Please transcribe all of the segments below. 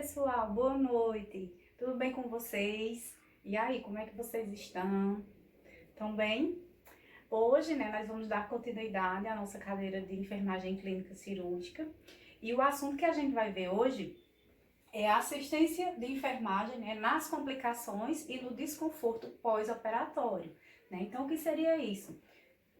pessoal, boa noite. Tudo bem com vocês? E aí, como é que vocês estão? Estão bem? Hoje, nós vamos dar continuidade à nossa cadeira de enfermagem clínica cirúrgica. E o assunto que a gente vai ver hoje é a assistência de enfermagem, nas complicações e no desconforto pós-operatório, Então, o que seria isso?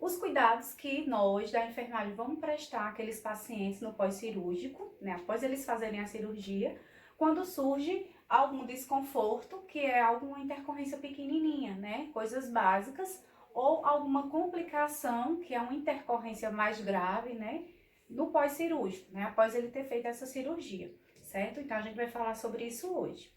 Os cuidados que nós da enfermagem vamos prestar àqueles pacientes no pós-cirúrgico, após eles fazerem a cirurgia, quando surge algum desconforto, que é alguma intercorrência pequenininha, coisas básicas, ou alguma complicação, que é uma intercorrência mais grave, no pós-cirúrgico, após ele ter feito essa cirurgia, certo? Então a gente vai falar sobre isso hoje.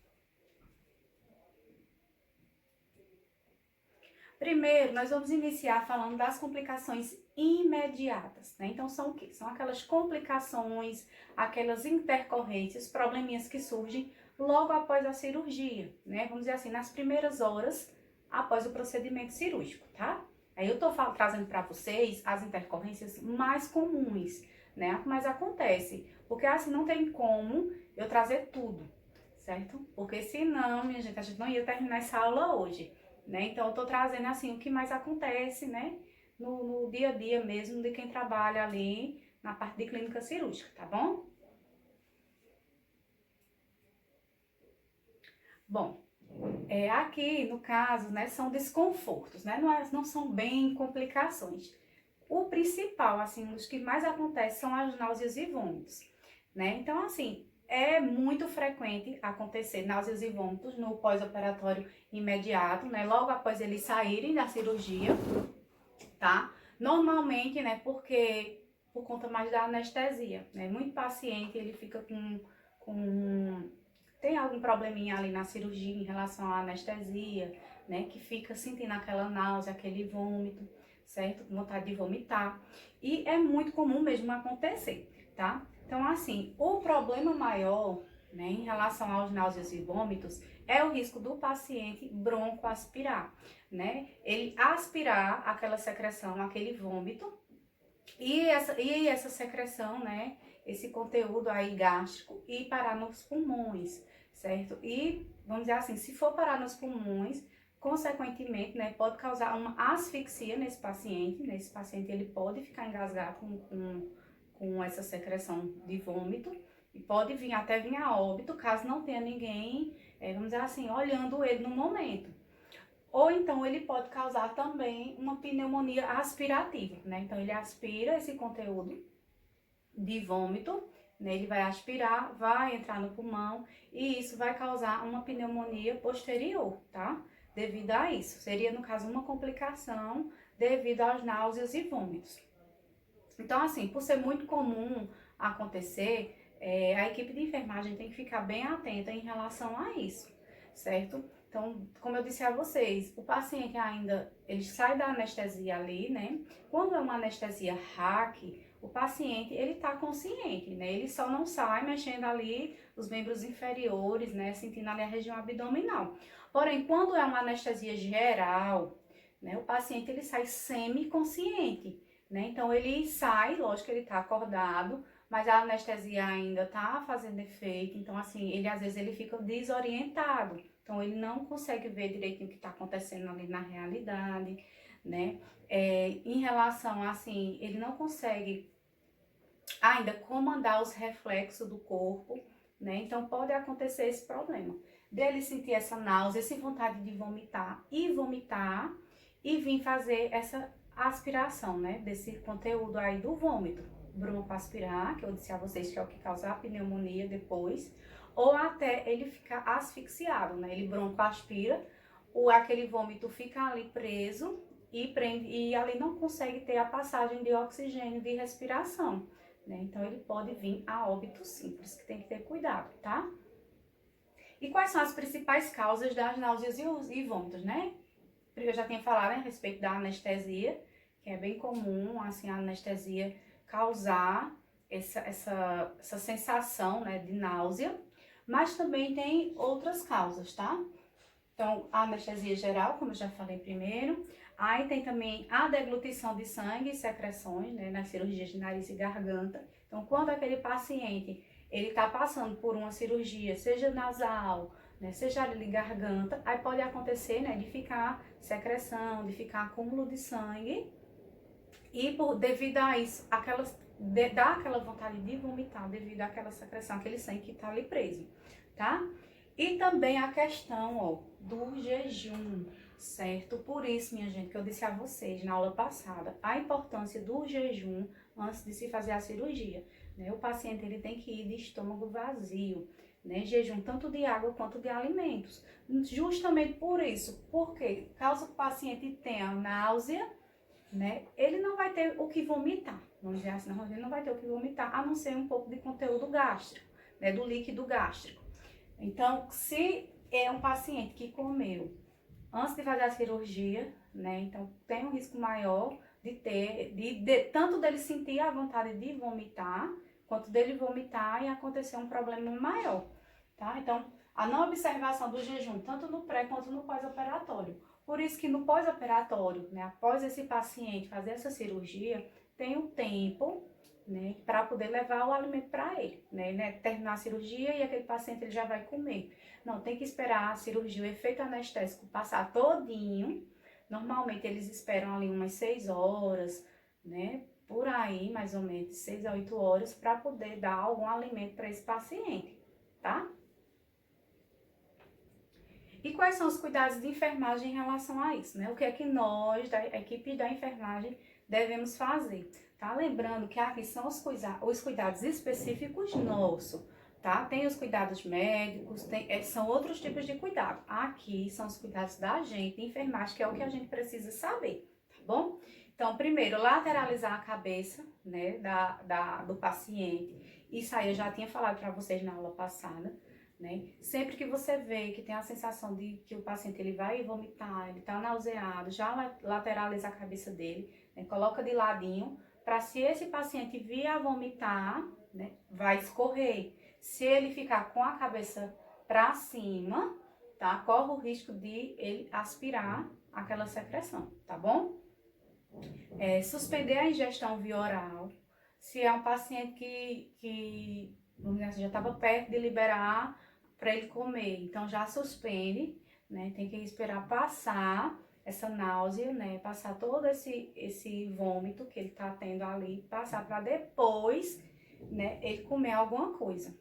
Primeiro, nós vamos iniciar falando das complicações imediatas, Então, são o quê? São aquelas complicações, aquelas intercorrências, probleminhas que surgem logo após a cirurgia, Vamos dizer assim, nas primeiras horas após o procedimento cirúrgico, tá? Aí eu tô trazendo para vocês as intercorrências mais comuns, Mas acontece, porque assim não tem como eu trazer tudo, certo? Porque senão, minha gente, a gente não ia terminar essa aula hoje. Então, eu tô trazendo, assim, o que mais acontece, no dia a dia mesmo de quem trabalha ali na parte de clínica cirúrgica, tá bom? Bom, aqui, no caso, são desconfortos, não são bem complicações. O principal, assim, um dos que mais acontece são as náuseas e vômitos, Então, assim, é muito frequente acontecer náuseas e vômitos no pós-operatório imediato, Logo após eles saírem da cirurgia, tá? Normalmente, porque por conta mais da anestesia, Muito paciente, ele fica tem algum probleminha ali na cirurgia em relação à anestesia, Que fica sentindo aquela náusea, aquele vômito, certo? Com vontade de vomitar. E é muito comum mesmo acontecer, tá? Então, assim, o problema maior, em relação aos náuseas e vômitos, é o risco do paciente broncoaspirar, Ele aspirar aquela secreção, aquele vômito, e essa secreção, esse conteúdo aí gástrico, e parar nos pulmões, certo? E, vamos dizer assim, se for parar nos pulmões, consequentemente, pode causar uma asfixia nesse paciente. Esse paciente, ele pode ficar engasgado com essa secreção de vômito, e pode até vir a óbito, caso não tenha ninguém, vamos dizer assim, olhando ele no momento. Ou então ele pode causar também uma pneumonia aspirativa, Então ele aspira esse conteúdo de vômito, ele vai aspirar, vai entrar no pulmão, e isso vai causar uma pneumonia posterior, tá? Devido a isso. Seria, no caso, uma complicação devido às náuseas e vômitos. Então, assim, por ser muito comum acontecer, a equipe de enfermagem tem que ficar bem atenta em relação a isso, certo? Então, como eu disse a vocês, o paciente ainda, ele sai da anestesia ali, Quando é uma anestesia RAC, o paciente, ele tá consciente, Ele só não sai mexendo ali os membros inferiores, sentindo ali a região abdominal. Porém, quando é uma anestesia geral, o paciente, ele sai semi-consciente, Então, ele sai, lógico que ele tá acordado, mas a anestesia ainda tá fazendo efeito, então, assim, ele às vezes ele fica desorientado. Então, ele não consegue ver direitinho o que está acontecendo ali na realidade, em relação, assim, ele não consegue ainda comandar os reflexos do corpo, Então, pode acontecer esse problema. Dele sentir essa náusea, essa vontade de vomitar, e vir fazer essa aspiração, desse conteúdo aí do vômito. Broncoaspirar, que eu disse a vocês que é o que causa a pneumonia depois, ou até ele ficar asfixiado, Ele broncoaspira, aquele vômito fica ali preso e ali não consegue ter a passagem de oxigênio de respiração, Então ele pode vir a óbito sim, por isso que tem que ter cuidado, tá? E quais são as principais causas das náuseas e vômitos, Eu já tinha falado a respeito da anestesia, que é bem comum, assim, a anestesia causar essa sensação, de náusea, mas também tem outras causas, tá? Então, a anestesia geral, como eu já falei primeiro, aí tem também a deglutição de sangue e secreções, nas cirurgias de nariz e garganta. Então, quando aquele paciente, ele está passando por uma cirurgia, seja nasal, né, seja de garganta, aí pode acontecer, né, de ficar secreção, de ficar acúmulo de sangue, e devido a isso, dá aquela vontade de vomitar devido àquela secreção, aquele sangue que está ali preso, tá? E também a questão, ó, do jejum, certo? Por isso, minha gente, que eu disse a vocês na aula passada, a importância do jejum antes de se fazer a cirurgia, né? O paciente, ele tem que ir de estômago vazio, né? Jejum tanto de água quanto de alimentos. Justamente por isso, porque caso o paciente tenha náusea, né, ele não vai ter o que vomitar, vamos dizer assim, ele não vai ter o que vomitar, a não ser um pouco de conteúdo gástrico, né, do líquido gástrico. Então, se é um paciente que comeu antes de fazer a cirurgia, né, então tem um risco maior de ter, tanto dele sentir a vontade de vomitar, quanto dele vomitar e acontecer um problema maior, tá? Então, a não observação do jejum, tanto no pré quanto no pós-operatório. Por isso que no pós-operatório, né, após esse paciente fazer essa cirurgia, tem um tempo, né, para poder levar o alimento para ele, né, terminar a cirurgia e aquele paciente ele já vai comer. Não, tem que esperar a cirurgia, o efeito anestésico passar todinho. Normalmente eles esperam ali umas 6 horas, né, por aí mais ou menos, 6 a 8 horas, para poder dar algum alimento para esse paciente, tá? E quais são os cuidados de enfermagem em relação a isso, né? O que é que nós, da equipe da enfermagem, devemos fazer, tá? Lembrando que aqui são os cuidados específicos nossos, tá? Tem os cuidados médicos, são outros tipos de cuidado. Aqui são os cuidados da gente, de enfermagem, que é o que a gente precisa saber, tá bom? Então, primeiro, lateralizar a cabeça, né, do paciente. Isso aí eu já tinha falado para vocês na aula passada. Né? Sempre que você vê que tem a sensação de que o paciente ele vai vomitar, ele está nauseado, já lateraliza a cabeça dele, né? Coloca de ladinho, para se esse paciente vir a vomitar, né, vai escorrer. Se ele ficar com a cabeça para cima, tá? Corre o risco de ele aspirar aquela secreção, tá bom? Suspender a ingestão via oral. Se é um paciente que vamos dizer assim, já estava perto de liberar para ele comer, então já suspende, né? Tem que esperar passar essa náusea, né? Passar todo esse vômito que ele tá tendo ali, passar para depois, né? Ele comer alguma coisa.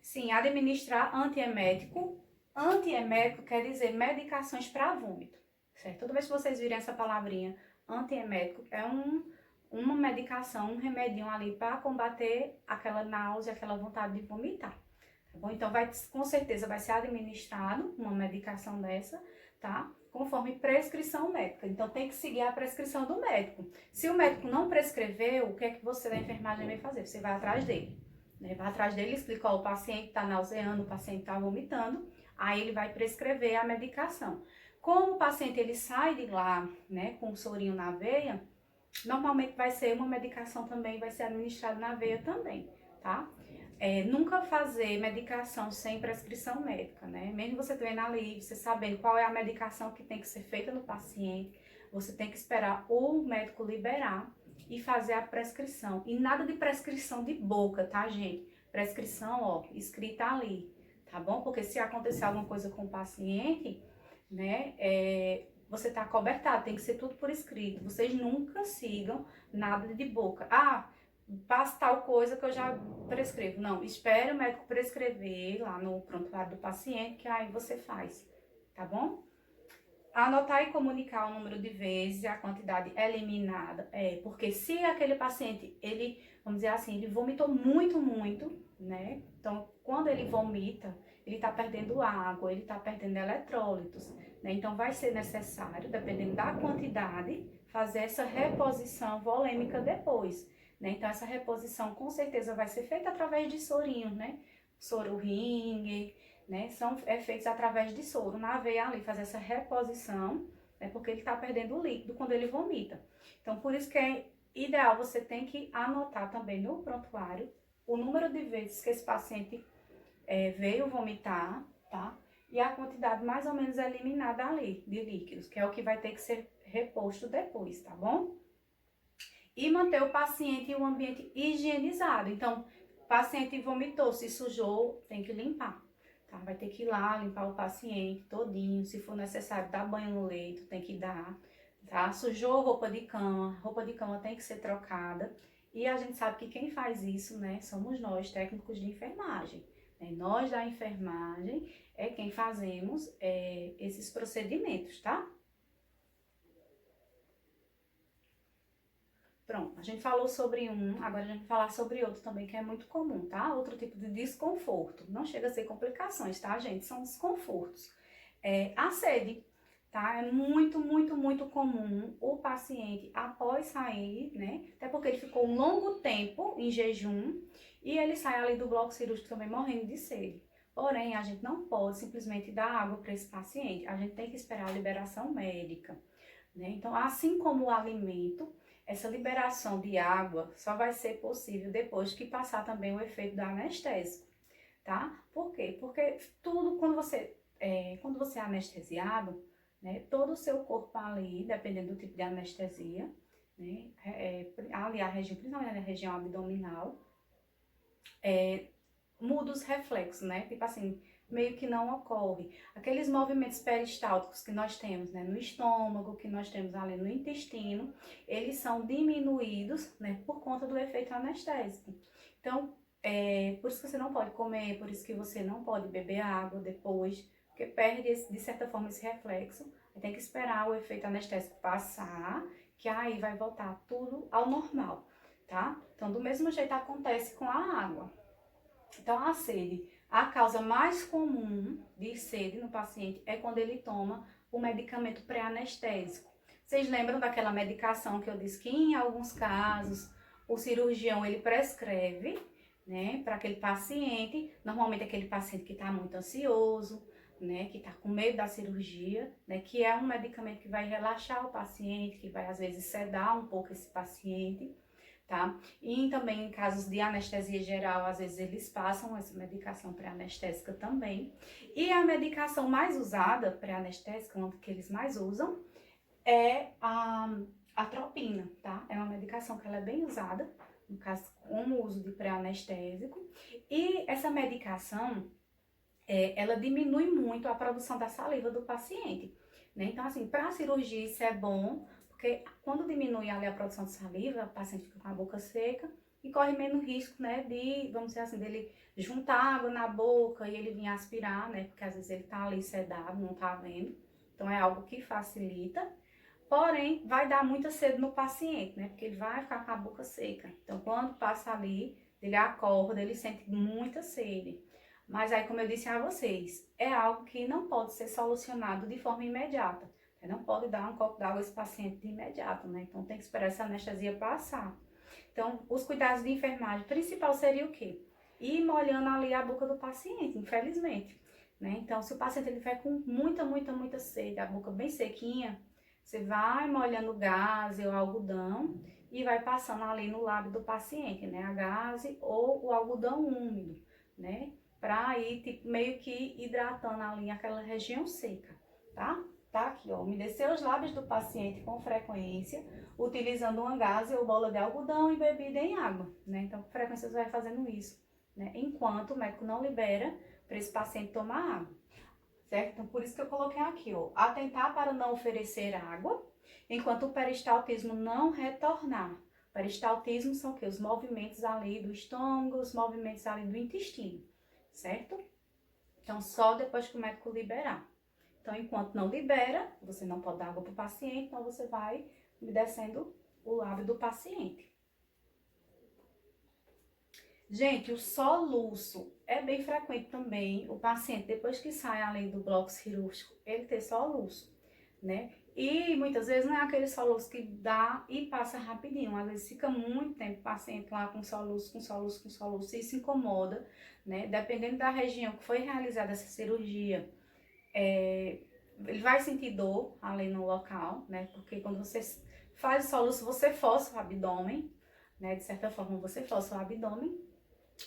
Sim, administrar antiemético. Antiemético quer dizer medicações para vômito, certo? Toda vez que vocês virem essa palavrinha antiemético, é uma medicação, um remedinho ali para combater aquela náusea, aquela vontade de vomitar, tá bom? Então, com certeza vai ser administrado uma medicação dessa, tá? Conforme prescrição médica. Então, tem que seguir a prescrição do médico. Se o médico não prescreveu, o que é que você da enfermagem vai fazer? Você vai atrás dele, né? Vai atrás dele, explica, ó, o paciente está nauseando, o paciente está vomitando, aí ele vai prescrever a medicação. Como o paciente ele sai de lá, né, com o sorinho na veia, normalmente vai ser uma medicação também, vai ser administrada na veia também, tá? Nunca fazer medicação sem prescrição médica, né? Mesmo você tendo ali, você sabendo qual é a medicação que tem que ser feita no paciente, você tem que esperar o médico liberar e fazer a prescrição. E nada de prescrição de boca, tá, gente? Prescrição, ó, escrita ali, tá bom? Porque se acontecer alguma coisa com o paciente, né, você está cobertado, tem que ser tudo por escrito. Vocês nunca sigam nada de boca. Ah, passa tal coisa que eu já prescrevo. Não, espere o médico prescrever lá no prontuário do paciente, que aí você faz, tá bom? Anotar e comunicar o número de vezes e a quantidade eliminada. Porque se aquele paciente, ele, vamos dizer assim, ele vomitou muito, né? Então, quando ele vomita, ele está perdendo água, ele está perdendo eletrólitos, né? Então, vai ser necessário, dependendo da quantidade, fazer essa reposição volêmica depois, né? Então, essa reposição, com certeza, vai ser feita através de sorinho, né? Soro ringue, né? São feitos através de soro na veia ali, fazer essa reposição, né? Porque ele está perdendo o líquido quando ele vomita. Então, por isso que é ideal, você tem que anotar também no prontuário o número de vezes que esse paciente veio vomitar, tá? E a quantidade mais ou menos eliminada ali de líquidos, que é o que vai ter que ser reposto depois, tá bom? E manter o paciente e o ambiente higienizado. Então, paciente vomitou, se sujou, tem que limpar. Tá? Vai ter que ir lá limpar o paciente todinho, se for necessário dar banho no leito, tem que dar. Tá? Sujou roupa de cama tem que ser trocada. E a gente sabe que quem faz isso, né, somos nós, técnicos de enfermagem. Né? Nós da enfermagem é quem fazemos esses procedimentos, tá? Pronto, a gente falou sobre um, agora a gente vai falar sobre outro também, que é muito comum, tá? Outro tipo de desconforto. Não chega a ser complicações, tá, gente? São desconfortos. A sede, tá? É muito comum o paciente, após sair, né? Até porque ele ficou um longo tempo em jejum e ele sai ali do bloco cirúrgico também morrendo de sede. Porém, a gente não pode simplesmente dar água para esse paciente. A gente tem que esperar a liberação médica, né? Então, assim como o alimento, essa liberação de água só vai ser possível depois que passar também o efeito do anestésico, tá? Por quê? Porque tudo, quando você é anestesiado, né, todo o seu corpo ali, dependendo do tipo de anestesia, né, ali a região, principalmente a região abdominal, muda os reflexos, né? Tipo assim, meio que não ocorre. Aqueles movimentos peristálticos que nós temos, né, no estômago, que nós temos ali no intestino, eles são diminuídos, né, por conta do efeito anestésico. Então, por isso que você não pode comer, por isso que você não pode beber água depois, porque perde, de certa forma, esse reflexo. Tem que esperar o efeito anestésico passar, que aí vai voltar tudo ao normal, tá? Então, do mesmo jeito acontece com a água. Então, a sede, a causa mais comum de sede no paciente é quando ele toma o medicamento pré-anestésico. Vocês lembram daquela medicação que eu disse que em alguns casos o cirurgião ele prescreve, né, para aquele paciente, normalmente aquele paciente que está muito ansioso, né, que está com medo da cirurgia, né, que é um medicamento que vai relaxar o paciente, que vai às vezes sedar um pouco esse paciente. Tá? E também em casos de anestesia geral, às vezes eles passam essa medicação pré-anestésica também. E a medicação mais usada, pré-anestésica, uma que eles mais usam, é a atropina, tá? É uma medicação que ela é bem usada, no caso, com o uso de pré-anestésico. E essa medicação, ela diminui muito a produção da saliva do paciente, né? Então, assim, para a cirurgia isso é bom, porque quando diminui ali a produção de saliva, o paciente fica com a boca seca e corre menos risco, né, de, vamos dizer assim, dele juntar água na boca e ele vir aspirar, né, porque às vezes ele tá ali sedado, não tá vendo. Então é algo que facilita, porém vai dar muita sede no paciente, né, porque ele vai ficar com a boca seca. Então quando passa ali, ele acorda, ele sente muita sede. Mas aí, como eu disse a vocês, é algo que não pode ser solucionado de forma imediata. Você não pode dar um copo d'água a esse paciente de imediato, né? Então, tem que esperar essa anestesia passar. Então, os cuidados de enfermagem principal seria o quê? Ir molhando ali a boca do paciente, infelizmente, né? Então, se o paciente ele tiver com muita sede, a boca bem sequinha, você vai molhando gaze ou algodão e vai passando ali no lábio do paciente, né? A gaze ou o algodão úmido, né? Pra ir, tipo, meio que hidratando ali aquela região seca, tá? Tá aqui, ó, umedecer os lábios do paciente com frequência, utilizando uma gaze ou bola de algodão embebida em água, né? Então, com frequência você vai fazendo isso, né? Enquanto o médico não libera para esse paciente tomar água, certo? Então, por isso que eu coloquei aqui, ó, atentar para não oferecer água, enquanto o peristaltismo não retornar. Peristaltismo são o quê? Os movimentos ali do estômago, os movimentos ali do intestino, certo? Então, só depois que o médico liberar. Então, enquanto não libera, você não pode dar água para o paciente, então você vai umedecendo o lábio do paciente. Gente, o soluço é bem frequente também, o paciente, depois que sai além do bloco cirúrgico, ele ter soluço, né? E muitas vezes não é aquele soluço que dá e passa rapidinho, às vezes fica muito tempo o paciente lá com soluço, e isso incomoda, né? Dependendo da região que foi realizada essa cirurgia, ele vai sentir dor ali no local, né? Porque quando você faz o soluço, você força o abdômen, né? De certa forma, você força o abdômen.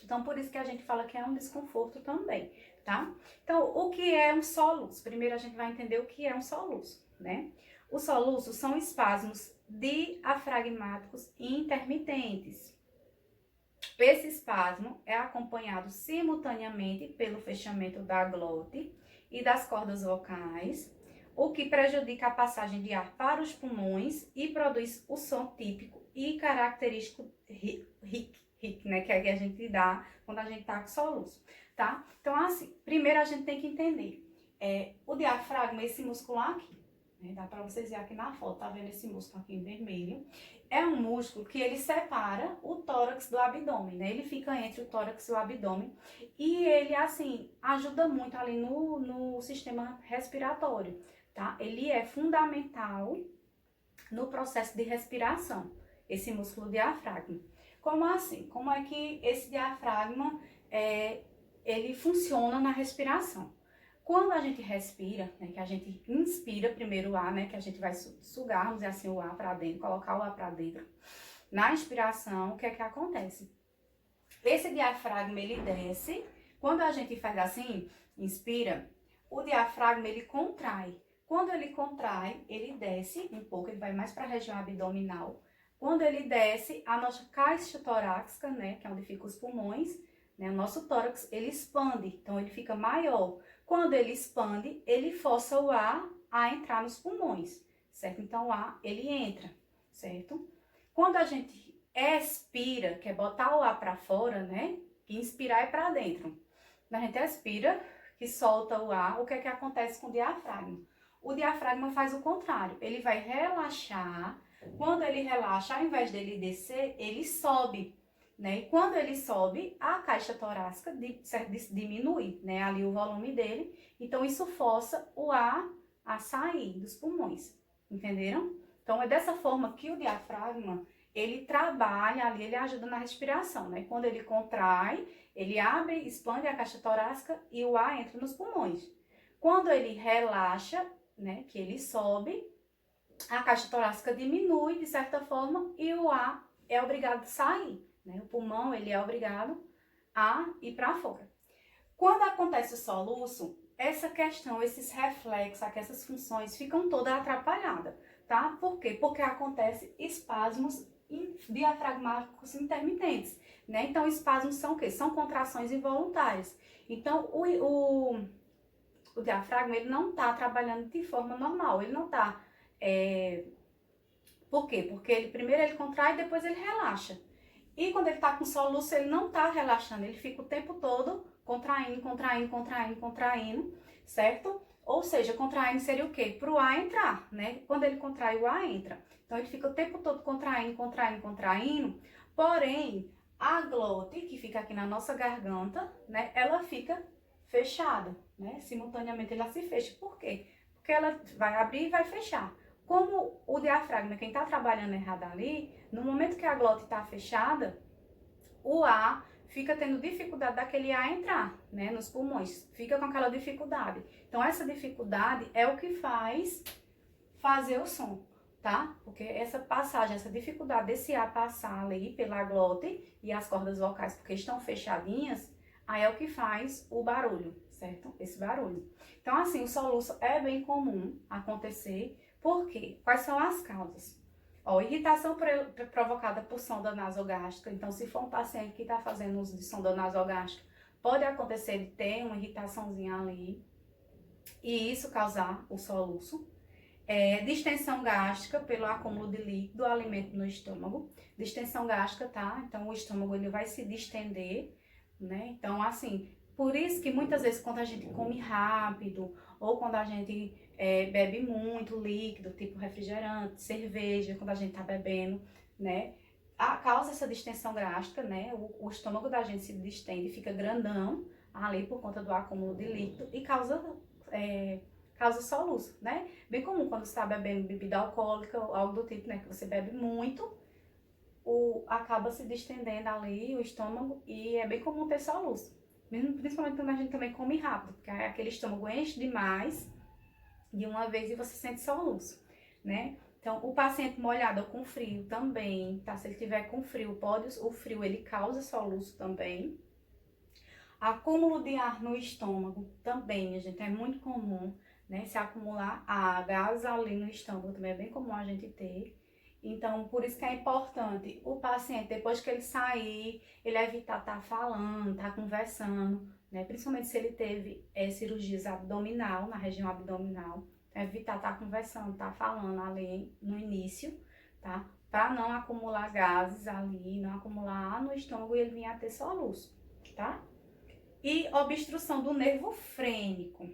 Então, por isso que a gente fala que é um desconforto também, tá? Então, o que é um soluço? Primeiro, a gente vai entender o que é um soluço, né? Os soluços são espasmos diafragmáticos intermitentes. Esse espasmo é acompanhado simultaneamente pelo fechamento da glote e das cordas vocais, o que prejudica a passagem de ar para os pulmões e produz o som típico e característico RIC, né, que é que a gente dá quando a gente está com soluço, tá? Então, assim, primeiro a gente tem que entender, o diafragma, esse músculo aqui, né, dá para vocês verem aqui na foto, tá vendo esse músculo aqui em vermelho? É um músculo que ele separa o tórax do abdômen, né? Ele fica entre o tórax e o abdômen e ele, assim, ajuda muito ali no sistema respiratório, tá? Ele é fundamental no processo de respiração, esse músculo diafragma. Como assim? Como é que esse diafragma, ele funciona na respiração? Quando a gente respira, né, que a gente inspira primeiro o ar, né, que a gente vai sugarmos assim o ar para dentro, colocar o ar para dentro. Na inspiração, o que é que acontece? Esse diafragma, ele desce. Quando a gente faz assim, inspira, o diafragma, ele contrai. Quando ele contrai, ele desce um pouco, ele vai mais para a região abdominal. Quando ele desce, a nossa caixa torácica, né, que é onde ficam os pulmões, né, o nosso tórax, ele expande, então ele fica maior. Quando ele expande, ele força o ar a entrar nos pulmões, certo? Então, o ar, ele entra, certo? Quando a gente expira, que é botar o ar para fora, né? Que inspirar é para dentro. Quando a gente expira, que solta o ar, o que é que acontece com o diafragma? O diafragma faz o contrário, ele vai relaxar. Quando ele relaxa, ao invés dele descer, ele sobe, né? E quando ele sobe, a caixa torácica diminui, né? Ali o volume dele. Então, isso força o ar a sair dos pulmões, entenderam? Então, é dessa forma que o diafragma, ele trabalha ali, ele ajuda na respiração, né? Quando ele contrai, ele abre, expande a caixa torácica e o ar entra nos pulmões. Quando ele relaxa, né, que ele sobe, a caixa torácica diminui de certa forma e o ar é obrigado a sair, né? O pulmão, ele é obrigado a ir para fora. Quando acontece o soluço, essa questão, esses reflexos, essas funções ficam todas atrapalhadas, tá? Por quê? Porque acontece espasmos diafragmáticos intermitentes, né? Então, espasmos são o quê? São contrações involuntárias. Então, o diafragma, ele não está trabalhando de forma normal, ele não está... Por quê? Porque primeiro ele contrai e depois ele relaxa. E quando ele está com soluço, ele não está relaxando, ele fica o tempo todo contraindo, contraindo, contraindo, contraindo, certo? Ou seja, contraindo seria o quê? Para o ar entrar, né? Quando ele contrai, o ar entra. Então, ele fica o tempo todo contraindo, contraindo, contraindo. Porém, a glote, que fica aqui na nossa garganta, né? Ela fica fechada, né? Simultaneamente ela se fecha. Por quê? Porque ela vai abrir e vai fechar. Como o diafragma, quem está trabalhando errado ali, no momento que a glote está fechada, o ar fica tendo dificuldade daquele ar entrar, né, nos pulmões. Fica com aquela dificuldade. Então, essa dificuldade é o que faz fazer o som, tá? Porque essa passagem, essa dificuldade desse ar passar ali pela glote e as cordas vocais, porque estão fechadinhas, aí é o que faz o barulho, certo? Esse barulho. Então, assim, o soluço é bem comum acontecer. Por quê? Quais são as causas? Ó, irritação provocada por sonda nasogástrica. Então, se for um paciente que está fazendo uso de sonda nasogástrica, pode acontecer de ter uma irritaçãozinha ali e isso causar o soluço. Distensão gástrica pelo acúmulo de líquido, alimento no estômago. Distensão gástrica, tá? Então, o estômago ele vai se distender, né? Então, assim, por isso que muitas vezes quando a gente come rápido ou quando a gente bebe muito líquido, tipo refrigerante, cerveja, quando a gente tá bebendo, né? Causa essa distensão gástrica, né? O estômago da gente se distende, fica grandão ali por conta do acúmulo de líquido e causa soluço, né? Bem comum quando você está bebendo bebida alcoólica ou algo do tipo, né? Que você bebe muito, acaba se distendendo ali o estômago e é bem comum ter soluço. Principalmente quando a gente também come rápido, porque aquele estômago enche demais de uma vez e você sente soluço, né? Então, o paciente molhado ou com frio também, tá? Se ele tiver com frio, o frio ele causa soluço também. Acúmulo de ar no estômago também, gente, é muito comum, né? Se acumular gás ali no estômago também é bem comum a gente ter. Então, por isso que é importante o paciente, depois que ele sair, ele evitar estar falando, estar conversando, né? Principalmente se ele teve cirurgias abdominal, na região abdominal, evitar estar conversando, estar falando ali no início, tá? Para não acumular gases ali, não acumular no estômago e ele vir a ter soluço, tá? E obstrução do nervo frênico.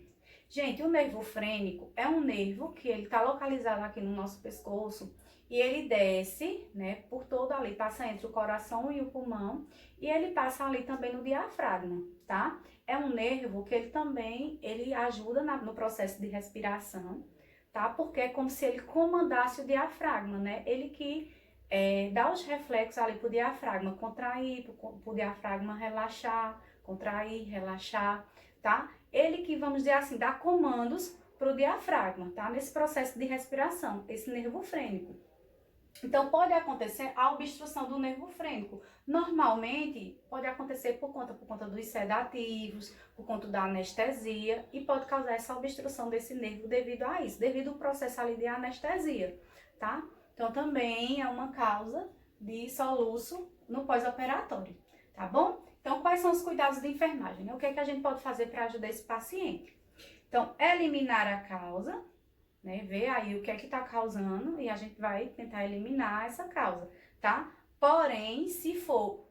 Gente, o nervo frênico é um nervo que ele está localizado aqui no nosso pescoço e ele desce, né, por todo ali, passa entre o coração e o pulmão e ele passa ali também no diafragma, tá? É um nervo que ele ajuda no processo de respiração, tá? Porque é como se ele comandasse o diafragma, né? Ele que dá os reflexos ali pro diafragma contrair, pro diafragma relaxar, contrair, relaxar, tá? Ele que, vamos dizer assim, dá comandos pro diafragma, tá? Nesse processo de respiração, esse nervo frênico. Então, pode acontecer a obstrução do nervo frênico. Normalmente, pode acontecer por conta dos sedativos, por conta da anestesia, e pode causar essa obstrução desse nervo devido a isso, devido ao processo ali de anestesia, tá? Então, também é uma causa de soluço no pós-operatório, tá bom? Então, quais são os cuidados de enfermagem? O que é que a gente pode fazer para ajudar esse paciente? Então, eliminar a causa, né? Ver aí o que é que tá causando e a gente vai tentar eliminar essa causa, tá? Porém, se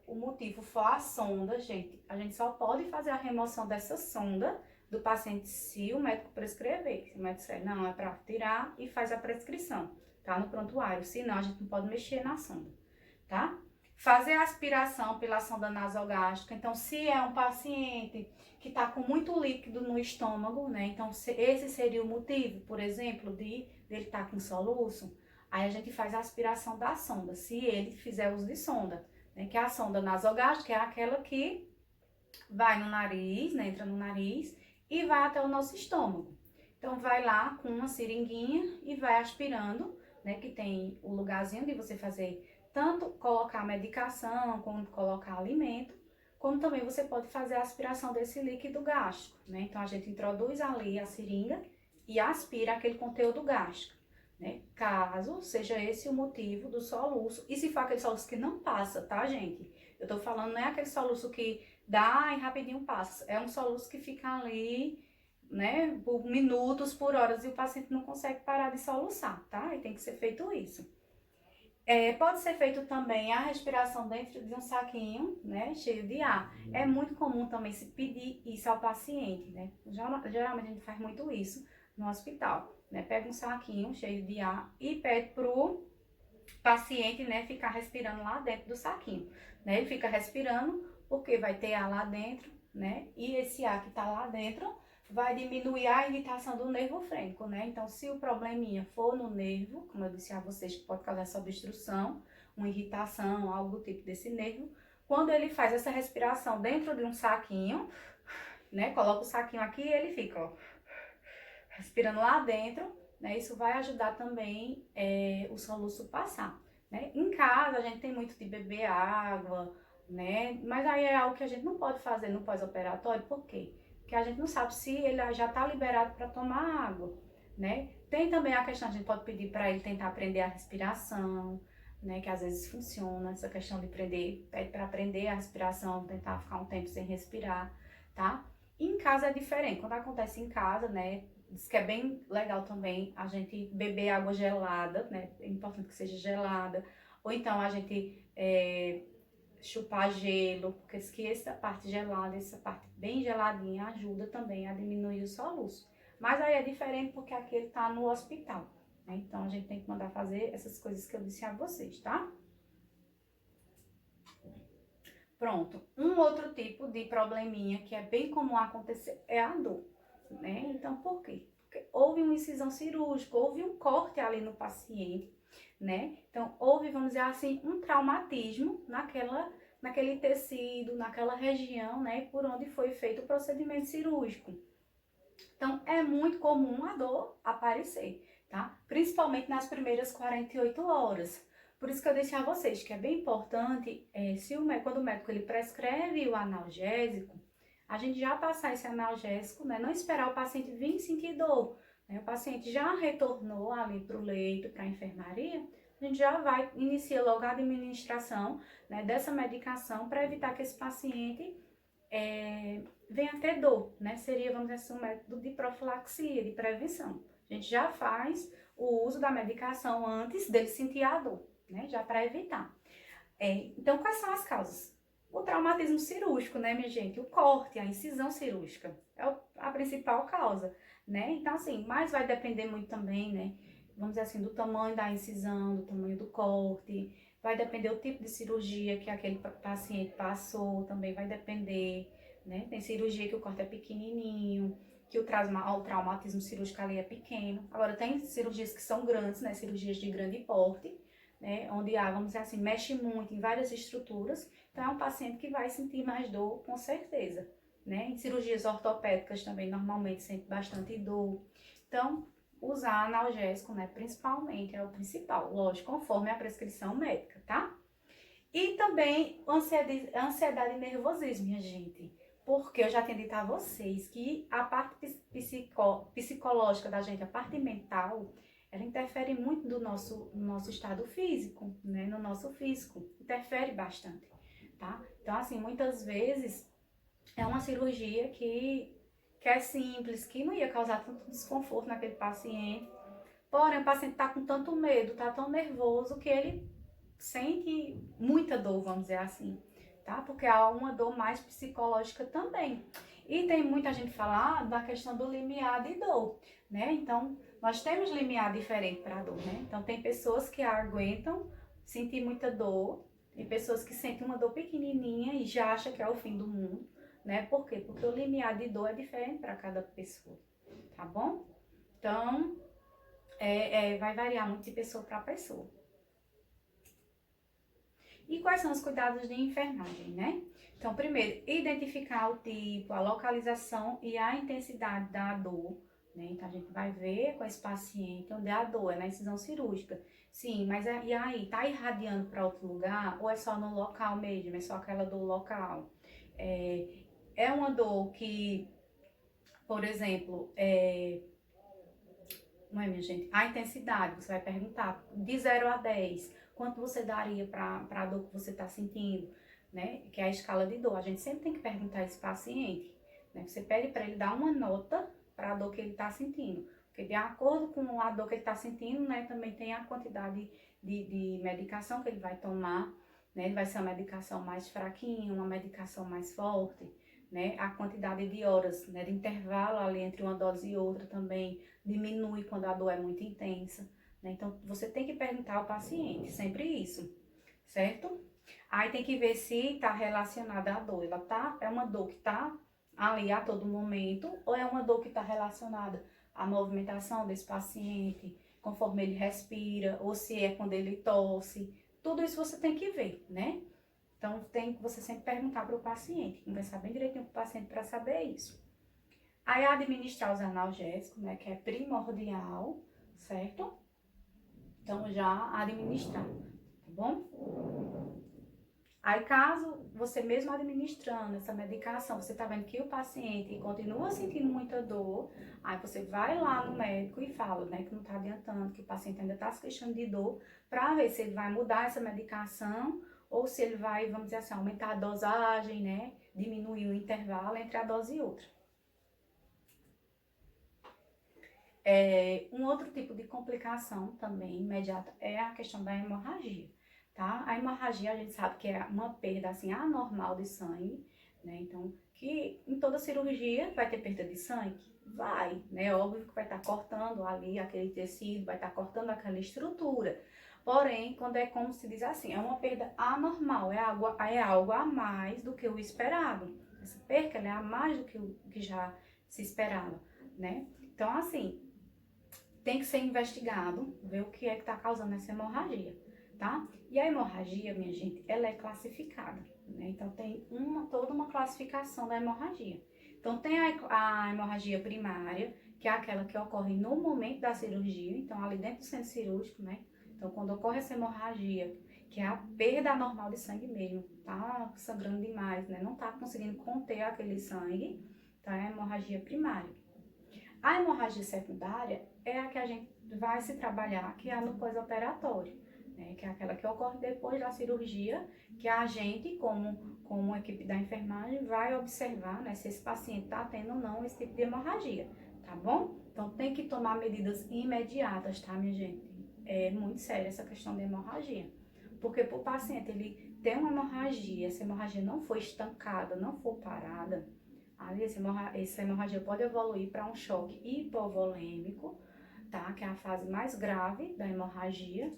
o motivo for a sonda, gente, a gente só pode fazer a remoção dessa sonda do paciente se o médico prescrever. Se o médico disser, não, é para tirar e faz a prescrição, tá? No prontuário, senão a gente não pode mexer na sonda, tá? Fazer a aspiração pela sonda nasogástrica. Então, se é um paciente que está com muito líquido no estômago, né? Então, esse seria o motivo, por exemplo, dele estar com soluço. Aí a gente faz a aspiração da sonda, se ele fizer uso de sonda, né? Que é a sonda nasogástrica, é aquela que vai no nariz, né? Entra no nariz e vai até o nosso estômago. Então, vai lá com uma seringuinha e vai aspirando, né? Que tem o lugarzinho de você fazer tanto colocar medicação, como colocar alimento, como também você pode fazer a aspiração desse líquido gástrico, né? Então, a gente introduz ali a seringa e aspira aquele conteúdo gástrico, né? Caso seja esse o motivo do soluço, e se for aquele soluço que não passa, tá, gente? Eu tô falando, não é aquele soluço que dá e rapidinho passa, é um soluço que fica ali, né, por minutos, por horas, e o paciente não consegue parar de soluçar, tá? E tem que ser feito isso. Pode ser feito também a respiração dentro de um saquinho, né, cheio de ar. É muito comum também se pedir isso ao paciente, né? Geralmente a gente faz muito isso no hospital, né? Pega um saquinho cheio de ar e pede pro paciente, né, ficar respirando lá dentro do saquinho, né? Ele fica respirando porque vai ter ar lá dentro, né? E esse ar que tá lá dentro vai diminuir a irritação do nervo frênico, né? Então, se o probleminha for no nervo, como eu disse a vocês, que pode causar essa obstrução, uma irritação, algo do tipo desse nervo, quando ele faz essa respiração dentro de um saquinho, né? Coloca o saquinho aqui e ele fica, ó, respirando lá dentro, né? Isso vai ajudar também o soluço passar, né? Em casa, a gente tem muito de beber água, né? Mas aí é algo que a gente não pode fazer no pós-operatório, por quê? Porque a gente não sabe se ele já está liberado para tomar água, né? Tem também a questão, a gente pode pedir para ele tentar aprender a respiração, né? Que às vezes funciona, essa questão de pede para aprender a respiração, tentar ficar um tempo sem respirar, tá? E em casa é diferente, quando acontece em casa, né? Diz que é bem legal também a gente beber água gelada, né? É importante que seja gelada, ou então a gente chupar gelo, porque que essa parte gelada, essa parte bem geladinha ajuda também a diminuir o soluço. Mas aí é diferente porque aqui ele tá no hospital, né? Então a gente tem que mandar fazer essas coisas que eu disse a vocês, tá? Pronto. Um outro tipo de probleminha que é bem comum acontecer é a dor, né? Então por quê? Porque houve uma incisão cirúrgica, houve um corte ali no paciente, né? Então, houve, vamos dizer assim, um traumatismo naquele tecido, naquela região, né? Por onde foi feito o procedimento cirúrgico. Então, é muito comum a dor aparecer, tá? Principalmente nas primeiras 48 horas. Por isso que eu disse a vocês que é bem importante, quando o médico ele prescreve o analgésico, a gente já passar esse analgésico, né? Não esperar o paciente vir sentir dor. O paciente já retornou ali para o leito, para a enfermaria, a gente já vai, inicia logo a administração, né, dessa medicação para evitar que esse paciente venha a ter dor, né? Seria, vamos dizer assim, um método de profilaxia, de prevenção. A gente já faz o uso da medicação antes dele sentir a dor, né? Já para evitar. Então, quais são as causas? O traumatismo cirúrgico, né, minha gente? O corte, a incisão cirúrgica é a principal causa, né? Então, assim, mas vai depender muito também, né? Vamos dizer assim, do tamanho da incisão, do tamanho do corte, vai depender do tipo de cirurgia que aquele paciente passou, também vai depender, né? Tem cirurgia que o corte é pequenininho, que o traumatismo cirúrgico ali é pequeno. Agora, tem cirurgias que são grandes, né? Cirurgias de grande porte, né? Onde há, vamos dizer assim, mexe muito em várias estruturas. Então, é um paciente que vai sentir mais dor, com certeza, né? Em cirurgias ortopédicas também, normalmente, sente bastante dor. Então, usar analgésico, né, principalmente, é o principal, lógico, conforme a prescrição médica, tá? E também ansiedade e nervosismo, minha gente. Porque eu já tinha dito a vocês que a parte psicológica da gente, a parte mental, ela interfere muito no nosso estado físico, né? No nosso físico. Interfere bastante, tá? Então, assim, muitas vezes é uma cirurgia que é simples, que não ia causar tanto desconforto naquele paciente. Porém, o paciente está com tanto medo, está tão nervoso que ele sente muita dor, vamos dizer assim, tá? Porque há uma dor mais psicológica também. E tem muita gente falar da questão do limiar de dor, né? Então, nós temos limiar diferente para a dor, né? Então, tem pessoas que aguentam sentir muita dor, tem pessoas que sentem uma dor pequenininha e já acham que é o fim do mundo, né? Por quê? Porque o limiar de dor é diferente para cada pessoa, tá bom? Então, vai variar muito de pessoa para pessoa. E quais são os cuidados de enfermagem, né? Então, primeiro, identificar o tipo, a localização e a intensidade da dor, né? Então, a gente vai ver com esse paciente onde a dor é na incisão cirúrgica. Sim, mas e aí, tá irradiando para outro lugar ou é só no local mesmo, é só aquela dor local? É uma dor que, por exemplo, não é, minha gente? A intensidade, você vai perguntar de 0 a 10, quanto você daria para a dor que você está sentindo, né? Que é a escala de dor. A gente sempre tem que perguntar a esse paciente, né? Você pede para ele dar uma nota para a dor que ele está sentindo. Porque de acordo com a dor que ele está sentindo, né? Também tem a quantidade de medicação que ele vai tomar, né? Ele vai ser uma medicação mais fraquinha, uma medicação mais forte, né? A quantidade de horas, né? De intervalo ali entre uma dose e outra também diminui quando a dor é muito intensa, né? Então, você tem que perguntar ao paciente, sempre isso, certo? Aí tem que ver se está relacionada à dor. É uma dor que está ali a todo momento ou é uma dor que está relacionada à movimentação desse paciente, conforme ele respira, ou se é quando ele tosse. Tudo isso você tem que ver, né? Então, tem que você sempre perguntar para o paciente, conversar bem direitinho com o paciente para saber isso. Aí administrar os analgésicos, né, que é primordial, certo? Então já administrar, tá bom? Aí caso você mesmo administrando essa medicação, você tá vendo que o paciente continua sentindo muita dor, aí você vai lá no médico e fala, né, que não tá adiantando, que o paciente ainda tá se queixando de dor, para ver se ele vai mudar essa medicação ou se ele vai, vamos dizer assim, aumentar a dosagem, né, diminuir o intervalo entre a dose e outra. Um outro tipo de complicação também imediata é a questão da hemorragia, tá? A hemorragia a gente sabe que é uma perda assim anormal de sangue, né? Então, que em toda cirurgia vai ter perda de sangue? Vai, né? Óbvio que vai estar cortando ali aquele tecido, vai estar cortando aquela estrutura. Porém, quando é como se diz assim, é uma perda anormal, é algo a mais do que o esperado. Essa perca é a mais do que o que já se esperava, né? Então, assim, tem que ser investigado, ver o que é que está causando essa hemorragia, tá? E a hemorragia, minha gente, ela é classificada, né? Então, tem toda uma classificação da hemorragia. Então, tem a hemorragia primária, que é aquela que ocorre no momento da cirurgia, então, ali dentro do centro cirúrgico, né? Então, quando ocorre essa hemorragia, que é a perda anormal de sangue mesmo, tá sangrando demais, né? Não tá conseguindo conter aquele sangue, então, é a hemorragia primária. A hemorragia secundária é a que a gente vai se trabalhar, que é no pós-operatório, né, que é aquela que ocorre depois da cirurgia, que a gente, como equipe da enfermagem, vai observar, né, se esse paciente está tendo ou não esse tipo de hemorragia, tá bom? Então, tem que tomar medidas imediatas, tá, minha gente? É muito séria essa questão da hemorragia, porque para o paciente, ele tem uma hemorragia, essa hemorragia não foi estancada, não for parada, aí essa hemorragia pode evoluir para um choque hipovolêmico, tá? Que é a fase mais grave da hemorragia.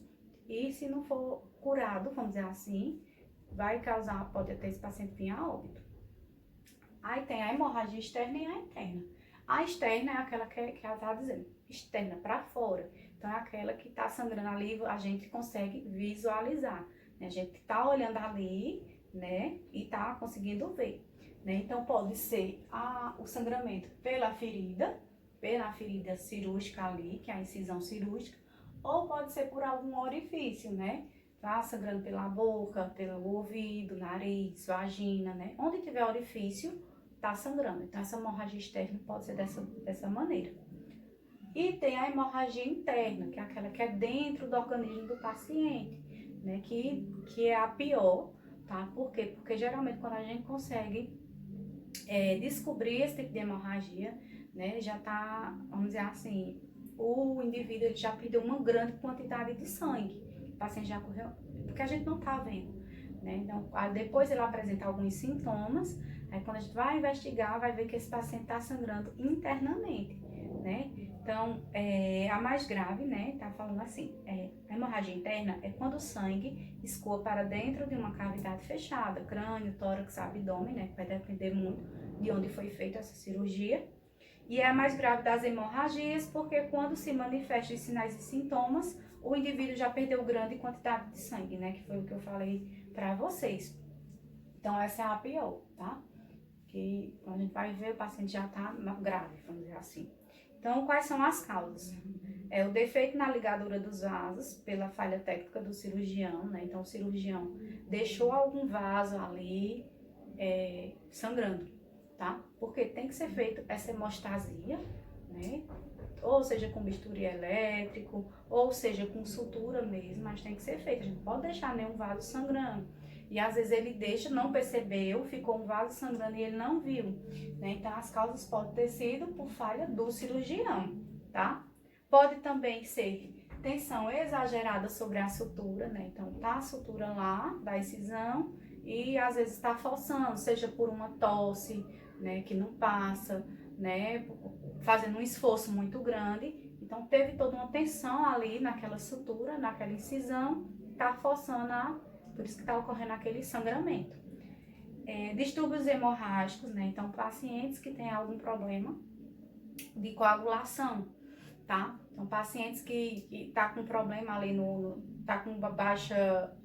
E se não for curado, vamos dizer assim, pode até esse paciente vir a óbito. Aí tem a hemorragia externa e a interna. A externa é aquela que ela tá dizendo, externa para fora. Então é aquela que tá sangrando ali, a gente consegue visualizar, né? A gente tá olhando ali, né? E tá conseguindo ver, né? Então pode ser o sangramento pela ferida cirúrgica ali, que é a incisão cirúrgica, ou pode ser por algum orifício, né? Tá sangrando pela boca, pelo ouvido, nariz, vagina, né? Onde tiver orifício, tá sangrando. Então, essa hemorragia externa pode ser dessa maneira. E tem a hemorragia interna, que é aquela que é dentro do organismo do paciente, né? Que é a pior, tá? Por quê? Porque geralmente quando a gente consegue descobrir esse tipo de hemorragia, né? Já tá, vamos dizer assim, o indivíduo ele já perdeu uma grande quantidade de sangue. O paciente já correu, porque a gente não tá vendo, né? Então, depois ele apresenta alguns sintomas, aí quando a gente vai investigar, vai ver que esse paciente tá sangrando internamente, né? Então, a mais grave, né, tá falando assim, a hemorragia interna é quando o sangue escoa para dentro de uma cavidade fechada, crânio, tórax, abdômen, né, que vai depender muito de onde foi feita essa cirurgia. E é a mais grave das hemorragias, porque quando se manifestam os sinais e sintomas, o indivíduo já perdeu grande quantidade de sangue, né, que foi o que eu falei para vocês. Então, essa é a pior, tá? Que quando a gente vai ver, o paciente já tá grave, vamos dizer assim. Então, quais são as causas? É o defeito na ligadura dos vasos, pela falha técnica do cirurgião, né? Então, o cirurgião deixou algum vaso ali sangrando, tá? Porque tem que ser feita essa hemostasia, né? Ou seja, com bisturi elétrico, ou seja, com sutura mesmo, mas tem que ser feito. A gente não pode deixar nenhum vaso sangrando. E às vezes ele deixa, não percebeu, ficou um vaso sangrando e ele não viu, né? Então as causas podem ter sido por falha do cirurgião, tá? Pode também ser tensão exagerada sobre a sutura, né? Então tá a sutura lá da incisão e às vezes está forçando, seja por uma tosse, né, que não passa, né, fazendo um esforço muito grande. Então teve toda uma tensão ali naquela sutura, naquela incisão, tá forçando por isso que está ocorrendo aquele sangramento. Distúrbios hemorrágicos, né? Então, pacientes que têm algum problema de coagulação, tá? Então, pacientes que tá com problema ali tá com baixa,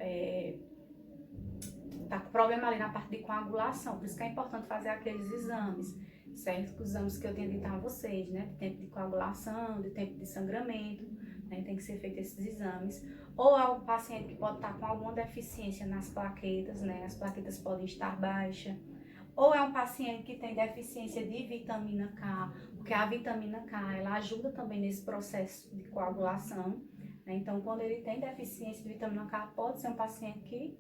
tá com problema ali na parte de coagulação, por isso que é importante fazer aqueles exames, certo? Os exames que eu tenho dito a vocês, né? De tempo de coagulação, de tempo de sangramento, né? Tem que ser feito esses exames. Ou é um paciente que pode estar com alguma deficiência nas plaquetas, né? As plaquetas podem estar baixas. Ou é um paciente que tem deficiência de vitamina K, porque a vitamina K, ela ajuda também nesse processo de coagulação, né? Então, quando ele tem deficiência de vitamina K, pode ser um paciente que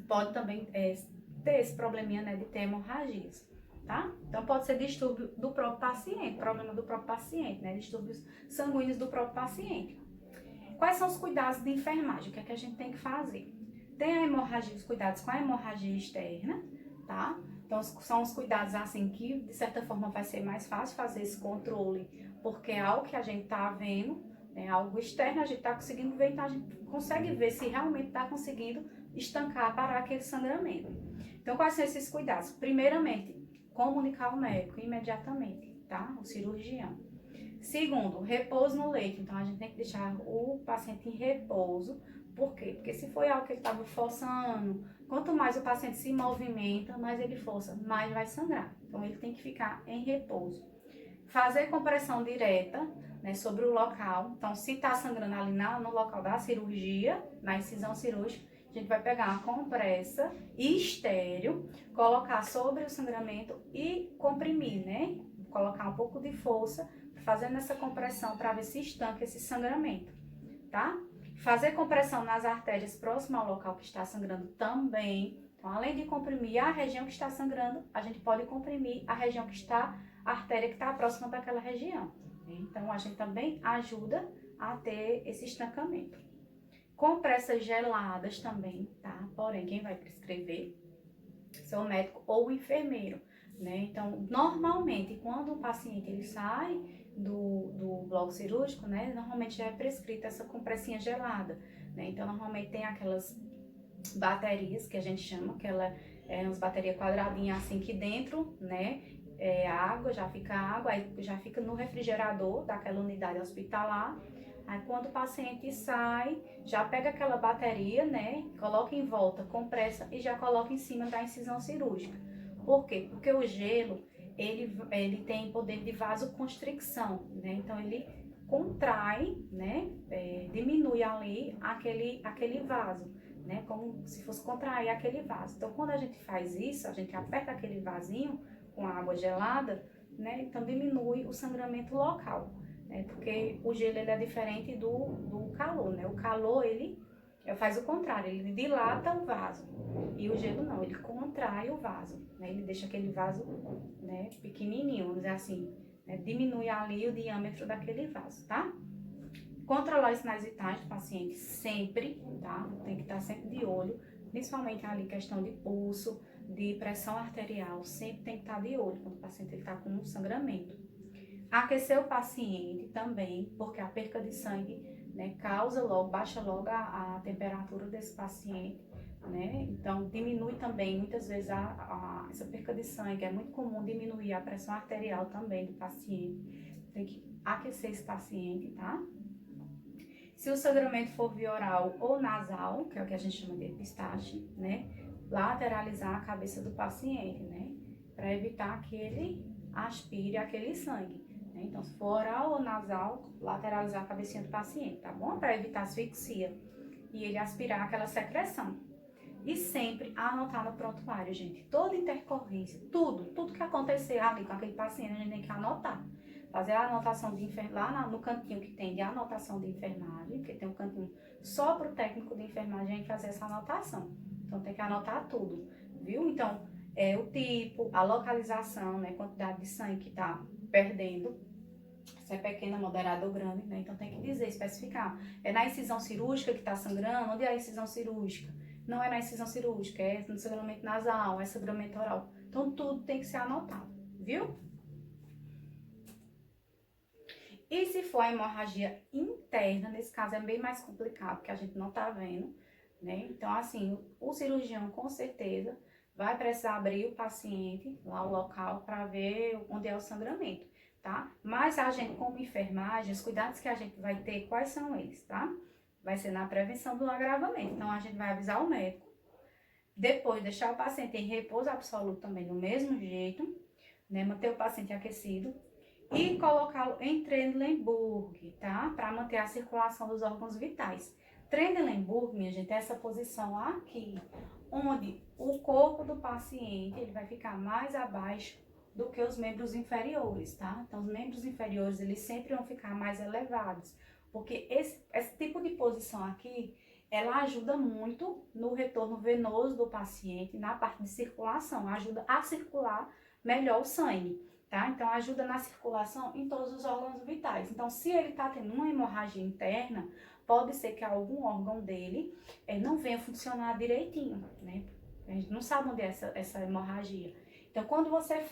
pode também ter esse probleminha, né, de ter hemorragias, tá? Então, pode ser distúrbio do próprio paciente, problema do próprio paciente, né? Distúrbios sanguíneos do próprio paciente. Quais são os cuidados de enfermagem? O que é que a gente tem que fazer? Tem a hemorragia, os cuidados com a hemorragia externa, tá? Então, são os cuidados, assim, que de certa forma vai ser mais fácil fazer esse controle, porque é algo que a gente tá vendo, é algo externo, a gente tá conseguindo ver, então a gente consegue ver se realmente tá conseguindo estancar, parar aquele sangramento. Então, quais são esses cuidados? Primeiramente, comunicar ao médico imediatamente, tá? O cirurgião. Segundo, repouso no leito. Então, a gente tem que deixar o paciente em repouso. Por quê? Porque se foi algo que ele estava forçando, quanto mais o paciente se movimenta, mais ele força, mais vai sangrar. Então, ele tem que ficar em repouso. Fazer compressão direta, né, sobre o local. Então, se está sangrando ali no local da cirurgia, na incisão cirúrgica, a gente vai pegar uma compressa estéril, colocar sobre o sangramento e comprimir, né? Colocar um pouco de força, fazendo essa compressão para ver se estanca esse sangramento, tá? Fazer compressão nas artérias próximas ao local que está sangrando também. Então, além de comprimir a região que está sangrando, a gente pode comprimir a região que está, a artéria que está próxima daquela região. Então, a gente também ajuda a ter esse estancamento. Compressas geladas também, tá? Porém, quem vai prescrever é o médico ou o enfermeiro, né? Então, normalmente, quando o paciente ele sai do bloco cirúrgico, né? Normalmente já é prescrita essa compressinha gelada, né? Então, normalmente tem aquelas baterias que a gente chama, que ela é umas baterias quadradinhas assim que dentro, né? Água, já fica água, aí já fica no refrigerador daquela unidade hospitalar. Aí quando o paciente sai, já pega aquela bateria, né? Coloca em volta, compressa e já coloca em cima da incisão cirúrgica. Por quê? Porque o gelo, ele tem poder de vasoconstricção, né? Então ele contrai, né? Diminui ali aquele vaso, né? Como se fosse contrair aquele vaso. Então quando a gente faz isso, a gente aperta aquele vasinho com a água gelada, né? Então diminui o sangramento local. Porque o gelo ele é diferente do calor, né? O calor, ele faz o contrário, ele dilata o vaso. E o gelo não, ele contrai o vaso, né? Ele deixa aquele vaso, né, pequenininho, vamos dizer assim, né? Diminui ali o diâmetro daquele vaso, tá? Controlar os sinais vitais do paciente sempre, tá? Tem que estar sempre de olho, principalmente ali questão de pulso, de pressão arterial, sempre tem que estar de olho quando o paciente está com um sangramento. Aquecer o paciente também, porque a perca de sangue, né, baixa logo a temperatura desse paciente, né? Então diminui também, muitas vezes, essa perca de sangue, é muito comum diminuir a pressão arterial também do paciente. Tem que aquecer esse paciente, tá? Se o sangramento for via oral ou nasal, que é o que a gente chama de epistaxe, né? Lateralizar a cabeça do paciente, né? Para evitar que ele aspire aquele sangue. Então, se for oral ou nasal, lateralizar a cabecinha do paciente, tá bom? Para evitar asfixia e ele aspirar aquela secreção. E sempre anotar no prontuário, gente. Toda intercorrência, tudo que acontecer ali com aquele paciente, a gente tem que anotar. Fazer a anotação de enfermagem, lá no cantinho que tem de anotação de enfermagem, porque tem um cantinho só para o técnico de enfermagem a gente fazer essa anotação. Então, tem que anotar tudo, viu? Então, o tipo, a localização, né? Quantidade de sangue que está perdendo. Se é pequena, moderada ou grande, né? Então tem que dizer, especificar. É na incisão cirúrgica que está sangrando? Onde é a incisão cirúrgica? Não é na incisão cirúrgica, é no sangramento nasal, é sangramento oral. Então tudo tem que ser anotado, viu? E se for a hemorragia interna, nesse caso é bem mais complicado, porque a gente não tá vendo, né? Então, assim, o cirurgião com certeza vai precisar abrir o paciente, lá o local, para ver onde é o sangramento, tá? Mas a gente, como enfermagem, os cuidados que a gente vai ter, quais são eles, tá? Vai ser na prevenção do agravamento. Então, a gente vai avisar o médico, depois deixar o paciente em repouso absoluto também do mesmo jeito, né? Manter o paciente aquecido e colocá-lo em Trendelenburg, tá? Para manter a circulação dos órgãos vitais. Trendelenburg, minha gente, é essa posição aqui, onde o corpo do paciente ele vai ficar mais abaixo do que os membros inferiores, tá? Então, os membros inferiores, eles sempre vão ficar mais elevados, porque esse tipo de posição aqui, ela ajuda muito no retorno venoso do paciente, na parte de circulação, ajuda a circular melhor o sangue, tá? Então, ajuda na circulação em todos os órgãos vitais. Então, se ele tá tendo uma hemorragia interna, pode ser que algum órgão dele não venha funcionar direitinho, né? A gente não sabe onde é essa hemorragia. Então, quando você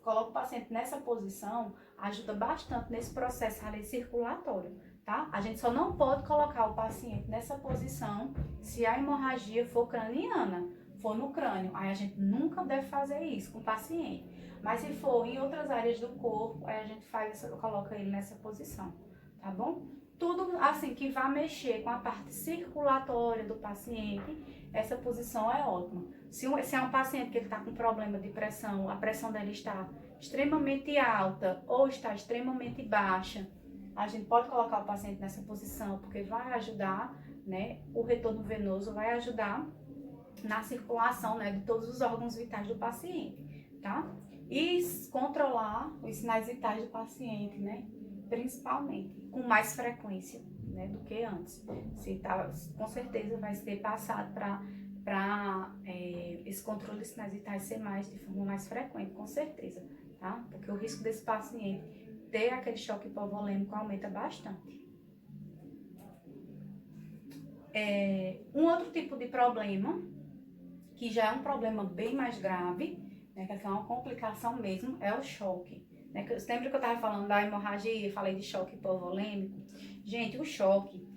coloca o paciente nessa posição, ajuda bastante nesse processo ali circulatório, tá? A gente só não pode colocar o paciente nessa posição se a hemorragia for craniana, for no crânio. Aí a gente nunca deve fazer isso com o paciente. Mas se for em outras áreas do corpo, aí a gente coloca ele nessa posição, tá bom? Tudo assim que vai mexer com a parte circulatória do paciente, essa posição é ótima. Se é um paciente que está com problema de pressão, a pressão dele está extremamente alta ou está extremamente baixa, a gente pode colocar o paciente nessa posição, porque vai ajudar, né, o retorno venoso, vai ajudar na circulação, né, de todos os órgãos vitais do paciente, tá? E controlar os sinais vitais do paciente, né, principalmente, com mais frequência. né, do que antes. Se tá, com certeza vai ter passado para esse controle de sinais vitais ser de forma mais frequente, com certeza, tá? Porque o risco desse paciente ter aquele choque hipovolêmico aumenta bastante. Um outro tipo de problema, que já é um problema bem mais grave, né, que é uma complicação mesmo, é o choque. Né? Lembra que eu estava falando da hemorragia, falei de choque hipovolêmico? Gente, o choque,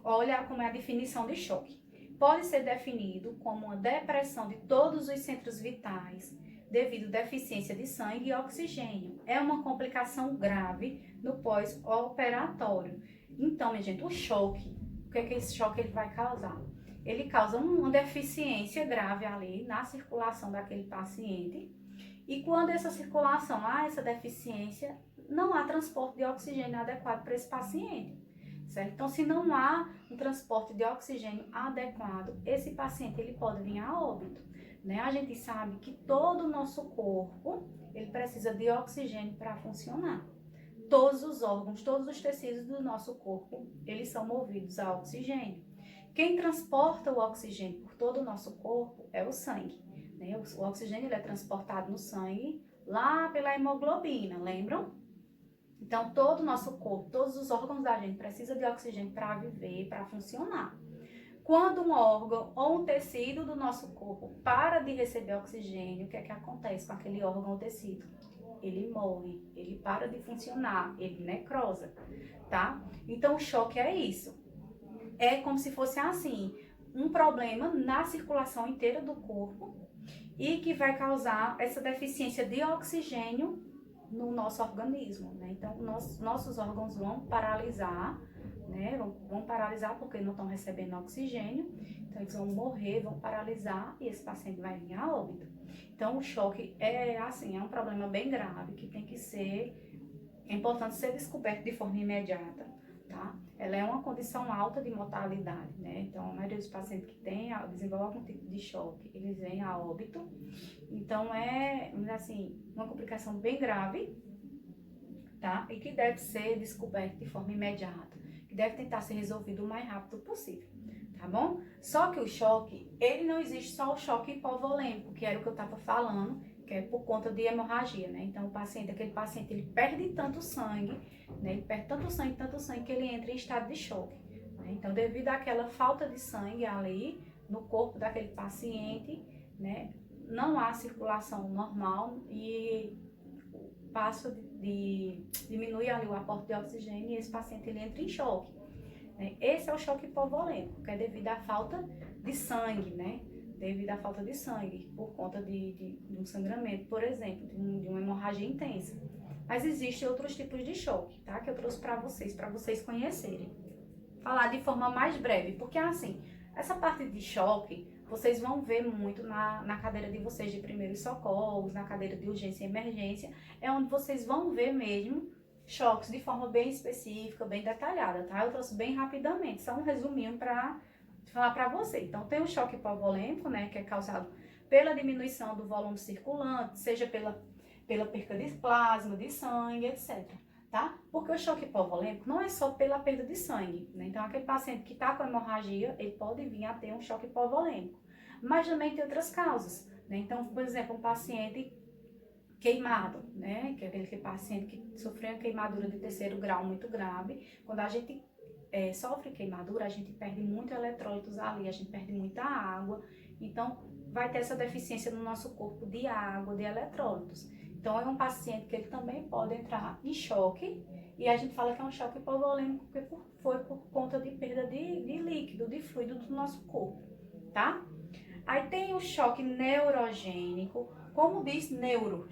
olha como é a definição de choque. Pode ser definido como uma depressão de todos os centros vitais devido à deficiência de sangue e oxigênio. É uma complicação grave no pós-operatório. Então, minha gente, o choque, o que é que esse choque ele vai causar? Ele causa uma deficiência grave ali na circulação daquele paciente. E quando essa circulação há essa deficiência, não há transporte de oxigênio adequado para esse paciente. Certo? Então, se não há um transporte de oxigênio adequado, esse paciente ele pode vir a óbito. Né? A gente sabe que todo o nosso corpo ele precisa de oxigênio para funcionar. Todos os órgãos, todos os tecidos do nosso corpo, eles são movidos a oxigênio. Quem transporta o oxigênio por todo o nosso corpo é o sangue. Né? O oxigênio ele é transportado no sangue lá pela hemoglobina, lembram? Então, todo o nosso corpo, todos os órgãos da gente precisam de oxigênio para viver, para funcionar. Quando um órgão ou um tecido do nosso corpo para de receber oxigênio, o que é que acontece com aquele órgão ou tecido? Ele morre, ele para de funcionar, ele necrosa, tá? Então, o choque é isso. É como se fosse assim, um problema na circulação inteira do corpo e que vai causar essa deficiência de oxigênio no nosso organismo, né? Então, nossos órgãos vão paralisar, né? Vão paralisar porque não estão recebendo oxigênio, então eles vão morrer, vão paralisar e esse paciente vai vir a óbito. Então, o choque é assim, é um problema bem grave que é importante ser descoberto de forma imediata, tá? Ela é uma condição alta de mortalidade, né? Então, a maioria dos pacientes que desenvolvem algum tipo de choque, eles vêm a óbito. Então, assim, uma complicação bem grave, tá? E que deve ser descoberto de forma imediata, que deve tentar ser resolvido o mais rápido possível, tá bom? Só que o choque, ele não existe só o choque hipovolêmico, que era o que eu estava falando, que é por conta de hemorragia, né? Então, aquele paciente, ele perde tanto sangue, né? Ele perde tanto sangue, que ele entra em estado de choque. Né? Então, devido àquela falta de sangue ali no corpo daquele paciente, né? Não há circulação normal e diminui ali o aporte de oxigênio e esse paciente ele entra em choque. Né? Esse é o choque hipovolêmico, que é devido à falta de sangue, né? Devido à falta de sangue, por conta de um sangramento, por exemplo, de uma hemorragia intensa. Mas existem outros tipos de choque, tá? Que eu trouxe para vocês conhecerem. Falar de forma mais breve, porque assim, essa parte de choque, vocês vão ver muito na cadeira de vocês de primeiros socorros, na cadeira de urgência e emergência, é onde vocês vão ver mesmo choques de forma bem específica, bem detalhada, tá? Eu trouxe bem rapidamente, só um resuminho para falar para você. Então, tem o choque hipovolêmico, né, que é causado pela diminuição do volume circulante, seja pela perca de plasma, de sangue, etc. Tá? Porque o choque hipovolêmico não é só pela perda de sangue, né? Então, aquele paciente que está com hemorragia, ele pode vir a ter um choque hipovolêmico. Mas também tem outras causas, né? Então, por exemplo, um paciente queimado, né? Que é aquele paciente que sofreu uma queimadura de terceiro grau muito grave. Quando a gente sofre queimadura, a gente perde muito eletrólitos ali, a gente perde muita água. Então, vai ter essa deficiência no nosso corpo de água, de eletrólitos. Então, é um paciente que ele também pode entrar em choque, e a gente fala que é um choque hipovolêmico porque foi por conta de perda de líquido, de fluido do nosso corpo, tá? Aí tem o choque neurogênico, como diz neuro,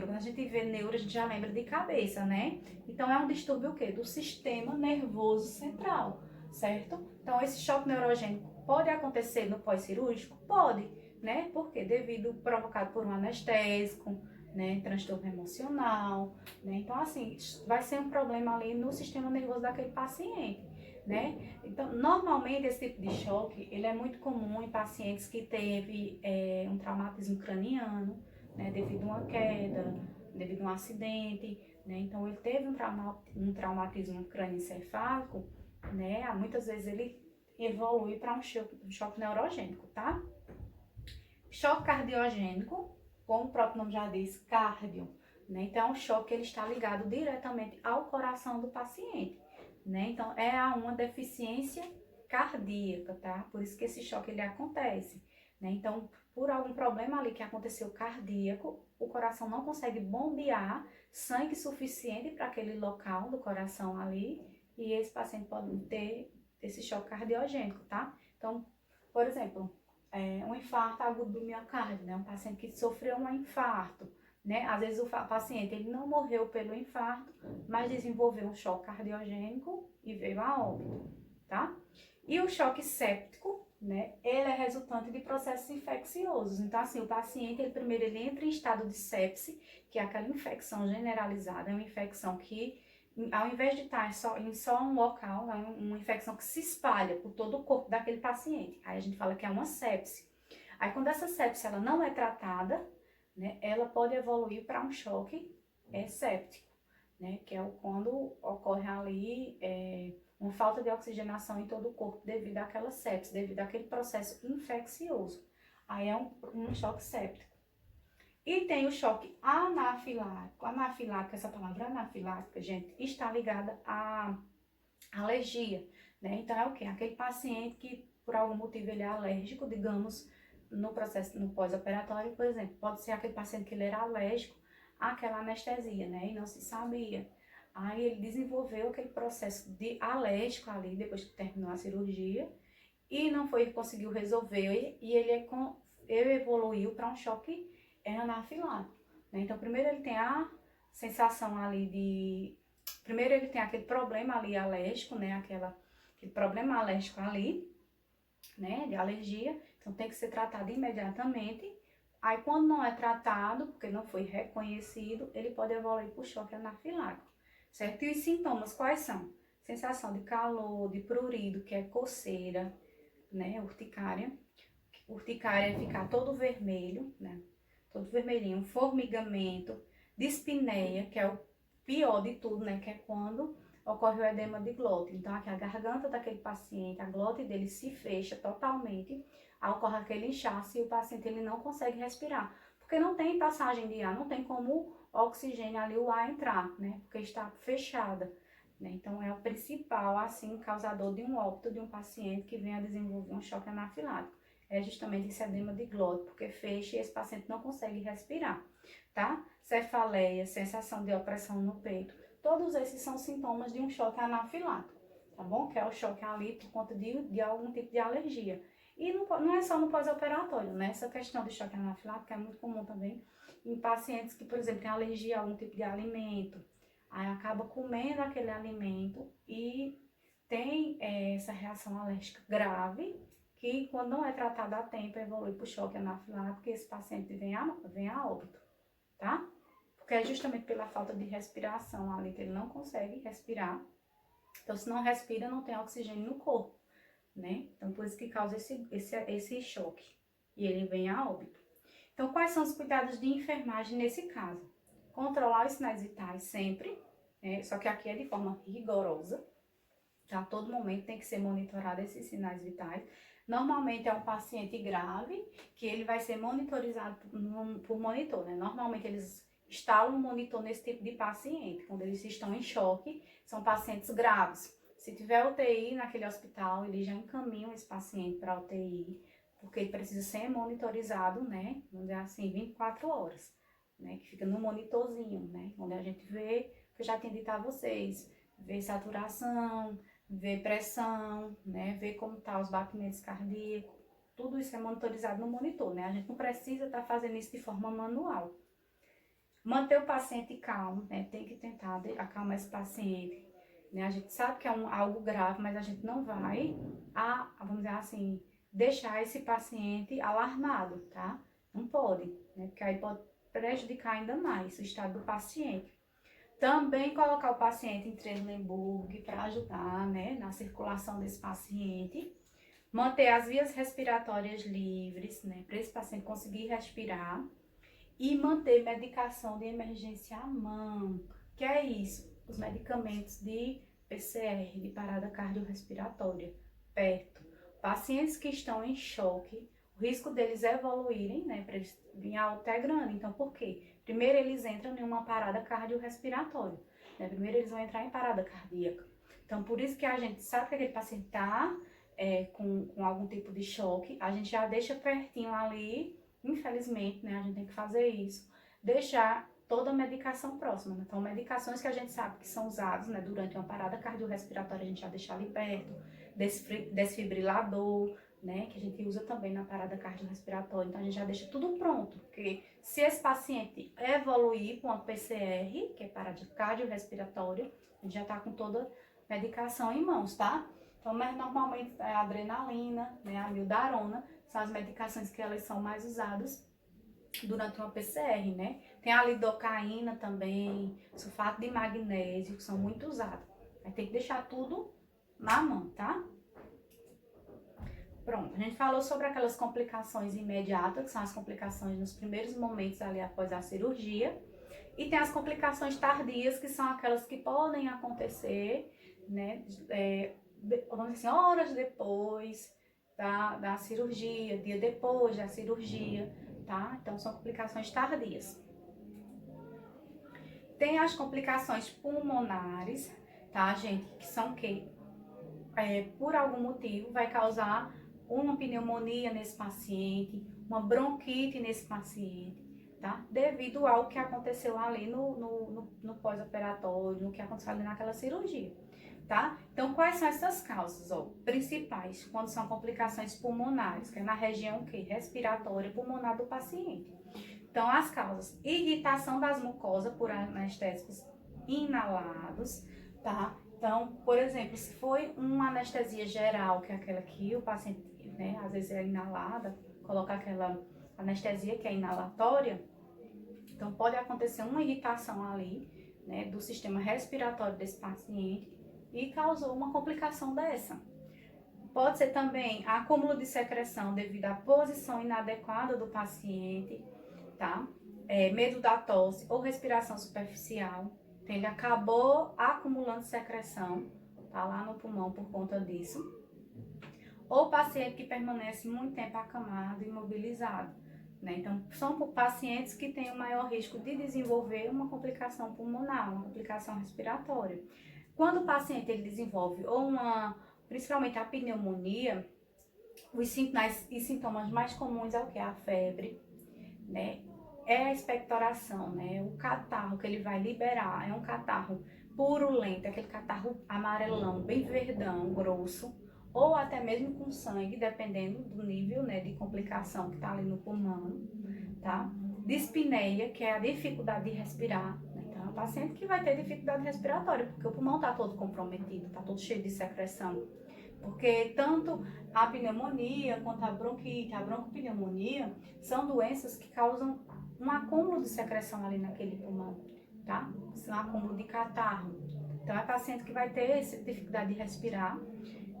quando a gente vê neuro, a gente já lembra de cabeça, né? Então, é um distúrbio o quê? Do sistema nervoso central, certo? Então, esse choque neurogênico pode acontecer no pós-cirúrgico? Pode, né? Porque provocado por um anestésico, né, transtorno emocional, né? Então, assim, vai ser um problema ali no sistema nervoso daquele paciente, né? Então, normalmente, esse tipo de choque, ele é muito comum em pacientes que teve um traumatismo craniano, né, devido a uma queda, devido a um acidente, né? Então, ele teve um traumatismo crânioencefálico né? Muitas vezes ele evolui para um choque neurogênico, tá? Choque cardiogênico, como o próprio nome já diz, cardio, né? Então, é um choque que ele está ligado diretamente ao coração do paciente, né? Então, é uma deficiência cardíaca, tá? Por isso que esse choque ele acontece, né? Então, por algum problema ali que aconteceu cardíaco, o coração não consegue bombear sangue suficiente para aquele local do coração ali, e esse paciente pode ter esse choque cardiogênico, tá? Então, por exemplo, um infarto agudo do miocárdio, né? Um paciente que sofreu um infarto, né? Às vezes o paciente ele não morreu pelo infarto, mas desenvolveu um choque cardiogênico e veio a óbito, tá? E o choque séptico, né? Ele é resultante de processos infecciosos. Então, assim, o paciente, ele entra em estado de sepse, que é aquela infecção generalizada, é uma infecção que, ao invés de estar em só um local, é uma infecção que se espalha por todo o corpo daquele paciente. Aí a gente fala que é uma sepse. Aí, quando essa sepse ela não é tratada, né, ela pode evoluir para um choque séptico, né, que é quando ocorre ali uma falta de oxigenação em todo o corpo devido àquela sepse, devido àquele processo infeccioso. Aí é um choque séptico. E tem o choque anafilático. Anafilático, essa palavra anafilática, gente, está ligada à alergia, né? Então é o quê? Aquele paciente que por algum motivo ele é alérgico, digamos, no pós-operatório, por exemplo, pode ser aquele paciente que ele era alérgico àquela anestesia, né? E não se sabia. Aí ele desenvolveu aquele processo de alérgico ali, depois que terminou a cirurgia, e não conseguiu resolver, e ele evoluiu para um choque anafilático, né? Então, primeiro ele tem a sensação ali primeiro ele tem aquele problema ali alérgico, né? Aquele problema alérgico ali, né? De alergia, então tem que ser tratado imediatamente. Aí, quando não é tratado, porque não foi reconhecido, ele pode evoluir para o choque anafilático, certo? E os sintomas quais são? Sensação de calor, de prurido, que é coceira, né? Urticária. Urticária é ficar todo vermelho, né? Todo vermelhinho. Formigamento, dispneia, que é o pior de tudo, né? Que é quando ocorre o edema de glote. Então, aqui a garganta daquele paciente, a glote dele se fecha totalmente, ocorre aquele inchaço e o paciente ele não consegue respirar. Porque não tem passagem de ar, não tem como o oxigênio ali, o ar entrar, né? Porque está fechada. Né? Então, é o principal, assim, causador de um óbito de um paciente que venha a desenvolver um choque anafilático. É justamente esse edema de glote, porque fecha e esse paciente não consegue respirar, tá? Cefaleia, sensação de opressão no peito, todos esses são sintomas de um choque anafilático, tá bom? Que é o choque ali por conta de algum tipo de alergia. E não é só no pós-operatório, né? Essa questão de choque anafilático é muito comum também em pacientes que, por exemplo, têm alergia a algum tipo de alimento. Aí acaba comendo aquele alimento e tem essa reação alérgica grave, que quando não é tratada a tempo, evolui para o choque anafilático e esse paciente vem a óbito, tá? Porque é justamente pela falta de respiração ali que ele não consegue respirar. Então, se não respira, não tem oxigênio no corpo, né? Então, por isso que causa esse choque e ele vem a óbito. Então, quais são os cuidados de enfermagem nesse caso? Controlar os sinais vitais sempre, só que aqui é de forma rigorosa, tá? A todo momento tem que ser monitorado esses sinais vitais. Normalmente é um paciente grave que ele vai ser monitorizado por monitor, né? Normalmente eles instalam um monitor nesse tipo de paciente, quando eles estão em choque, são pacientes graves. Se tiver UTI naquele hospital, eles já encaminham esse paciente para UTI, porque ele precisa ser monitorizado, né? Vamos dizer assim, 24 horas, né? Que fica no monitorzinho, né? Onde a gente vê, que eu já tinha dito a vocês, vê saturação, ver pressão, né, ver como tá os batimentos cardíacos, tudo isso é monitorizado no monitor, né, a gente não precisa estar fazendo isso de forma manual. Manter o paciente calmo, né, tem que tentar acalmar esse paciente, né, a gente sabe que é algo grave, mas a gente não vai, vamos dizer assim, deixar esse paciente alarmado, tá, não pode, né, porque aí pode prejudicar ainda mais o estado do paciente. Também colocar o paciente em Trendelenburg para ajudar, né, na circulação desse paciente. Manter as vias respiratórias livres, né, para esse paciente conseguir respirar. E manter medicação de emergência à mão. Que é isso? Os medicamentos de PCR de parada cardiorrespiratória perto, pacientes que estão em choque, o risco deles evoluírem, né, para eles virem alto é grande. Então, por quê? Primeiro eles entram em uma parada cardiorrespiratória, né? Primeiro eles vão entrar em parada cardíaca. Então, por isso que a gente sabe que aquele paciente está com algum tipo de choque, a gente já deixa pertinho ali, infelizmente, né, a gente tem que fazer isso, deixar toda a medicação próxima, né? Então, medicações que a gente sabe que são usadas, né, durante uma parada cardiorrespiratória, a gente já deixa ali perto, desfibrilador, né, que a gente usa também na parada cardiorrespiratória, então a gente já deixa tudo pronto, porque se esse paciente evoluir com a PCR, que é parada cardiorrespiratória, a gente já está com toda a medicação em mãos, tá? Então, mas normalmente a adrenalina, né, a mildarona, são as medicações que elas são mais usadas durante uma PCR, né? Tem a lidocaína também, sulfato de magnésio, que são muito usados. Aí tem que deixar tudo na mão, tá? Pronto, a gente falou sobre aquelas complicações imediatas, que são as complicações nos primeiros momentos ali após a cirurgia. E tem as complicações tardias, que são aquelas que podem acontecer, né, vamos dizer assim, horas depois da cirurgia, dia depois da cirurgia, tá? Então, são complicações tardias. Tem as complicações pulmonares, tá, gente? Que são que, por algum motivo, vai causar uma pneumonia nesse paciente, uma bronquite nesse paciente, tá? Devido ao que aconteceu ali no pós-operatório, no que aconteceu ali naquela cirurgia, tá? Então, quais são essas causas, ó? Principais, quando são complicações pulmonares, que é na região que? Respiratória pulmonar do paciente. Então, as causas: irritação das mucosas por anestésicos inalados, tá? Então, por exemplo, se foi uma anestesia geral, que é aquela que o paciente, né, às vezes é inalada, coloca aquela anestesia que é inalatória, então pode acontecer uma irritação ali, né, do sistema respiratório desse paciente e causou uma complicação dessa. Pode ser também acúmulo de secreção devido à posição inadequada do paciente, tá? Medo da tosse ou respiração superficial. Então, ele acabou acumulando secreção, tá, lá no pulmão por conta disso. Ou paciente que permanece muito tempo acamado, imobilizado, né? Então, são pacientes que têm o maior risco de desenvolver uma complicação pulmonar, uma complicação respiratória. Quando o paciente ele desenvolve principalmente a pneumonia, os sintomas mais comuns é o que? A febre, né? É a expectoração, né? O catarro que ele vai liberar é um catarro purulento, aquele catarro amarelão, bem verdão, grosso, ou até mesmo com sangue, dependendo do nível, né, de complicação que está ali no pulmão, tá? Dispneia, que é a dificuldade de respirar, né? Então, é um paciente que vai ter dificuldade respiratória, porque o pulmão está todo comprometido, está todo cheio de secreção. Porque tanto a pneumonia quanto a bronquite, a broncopneumonia, são doenças que causam um acúmulo de secreção ali naquele pulmão, tá? Um acúmulo de catarro. Então, é paciente que vai ter essa dificuldade de respirar,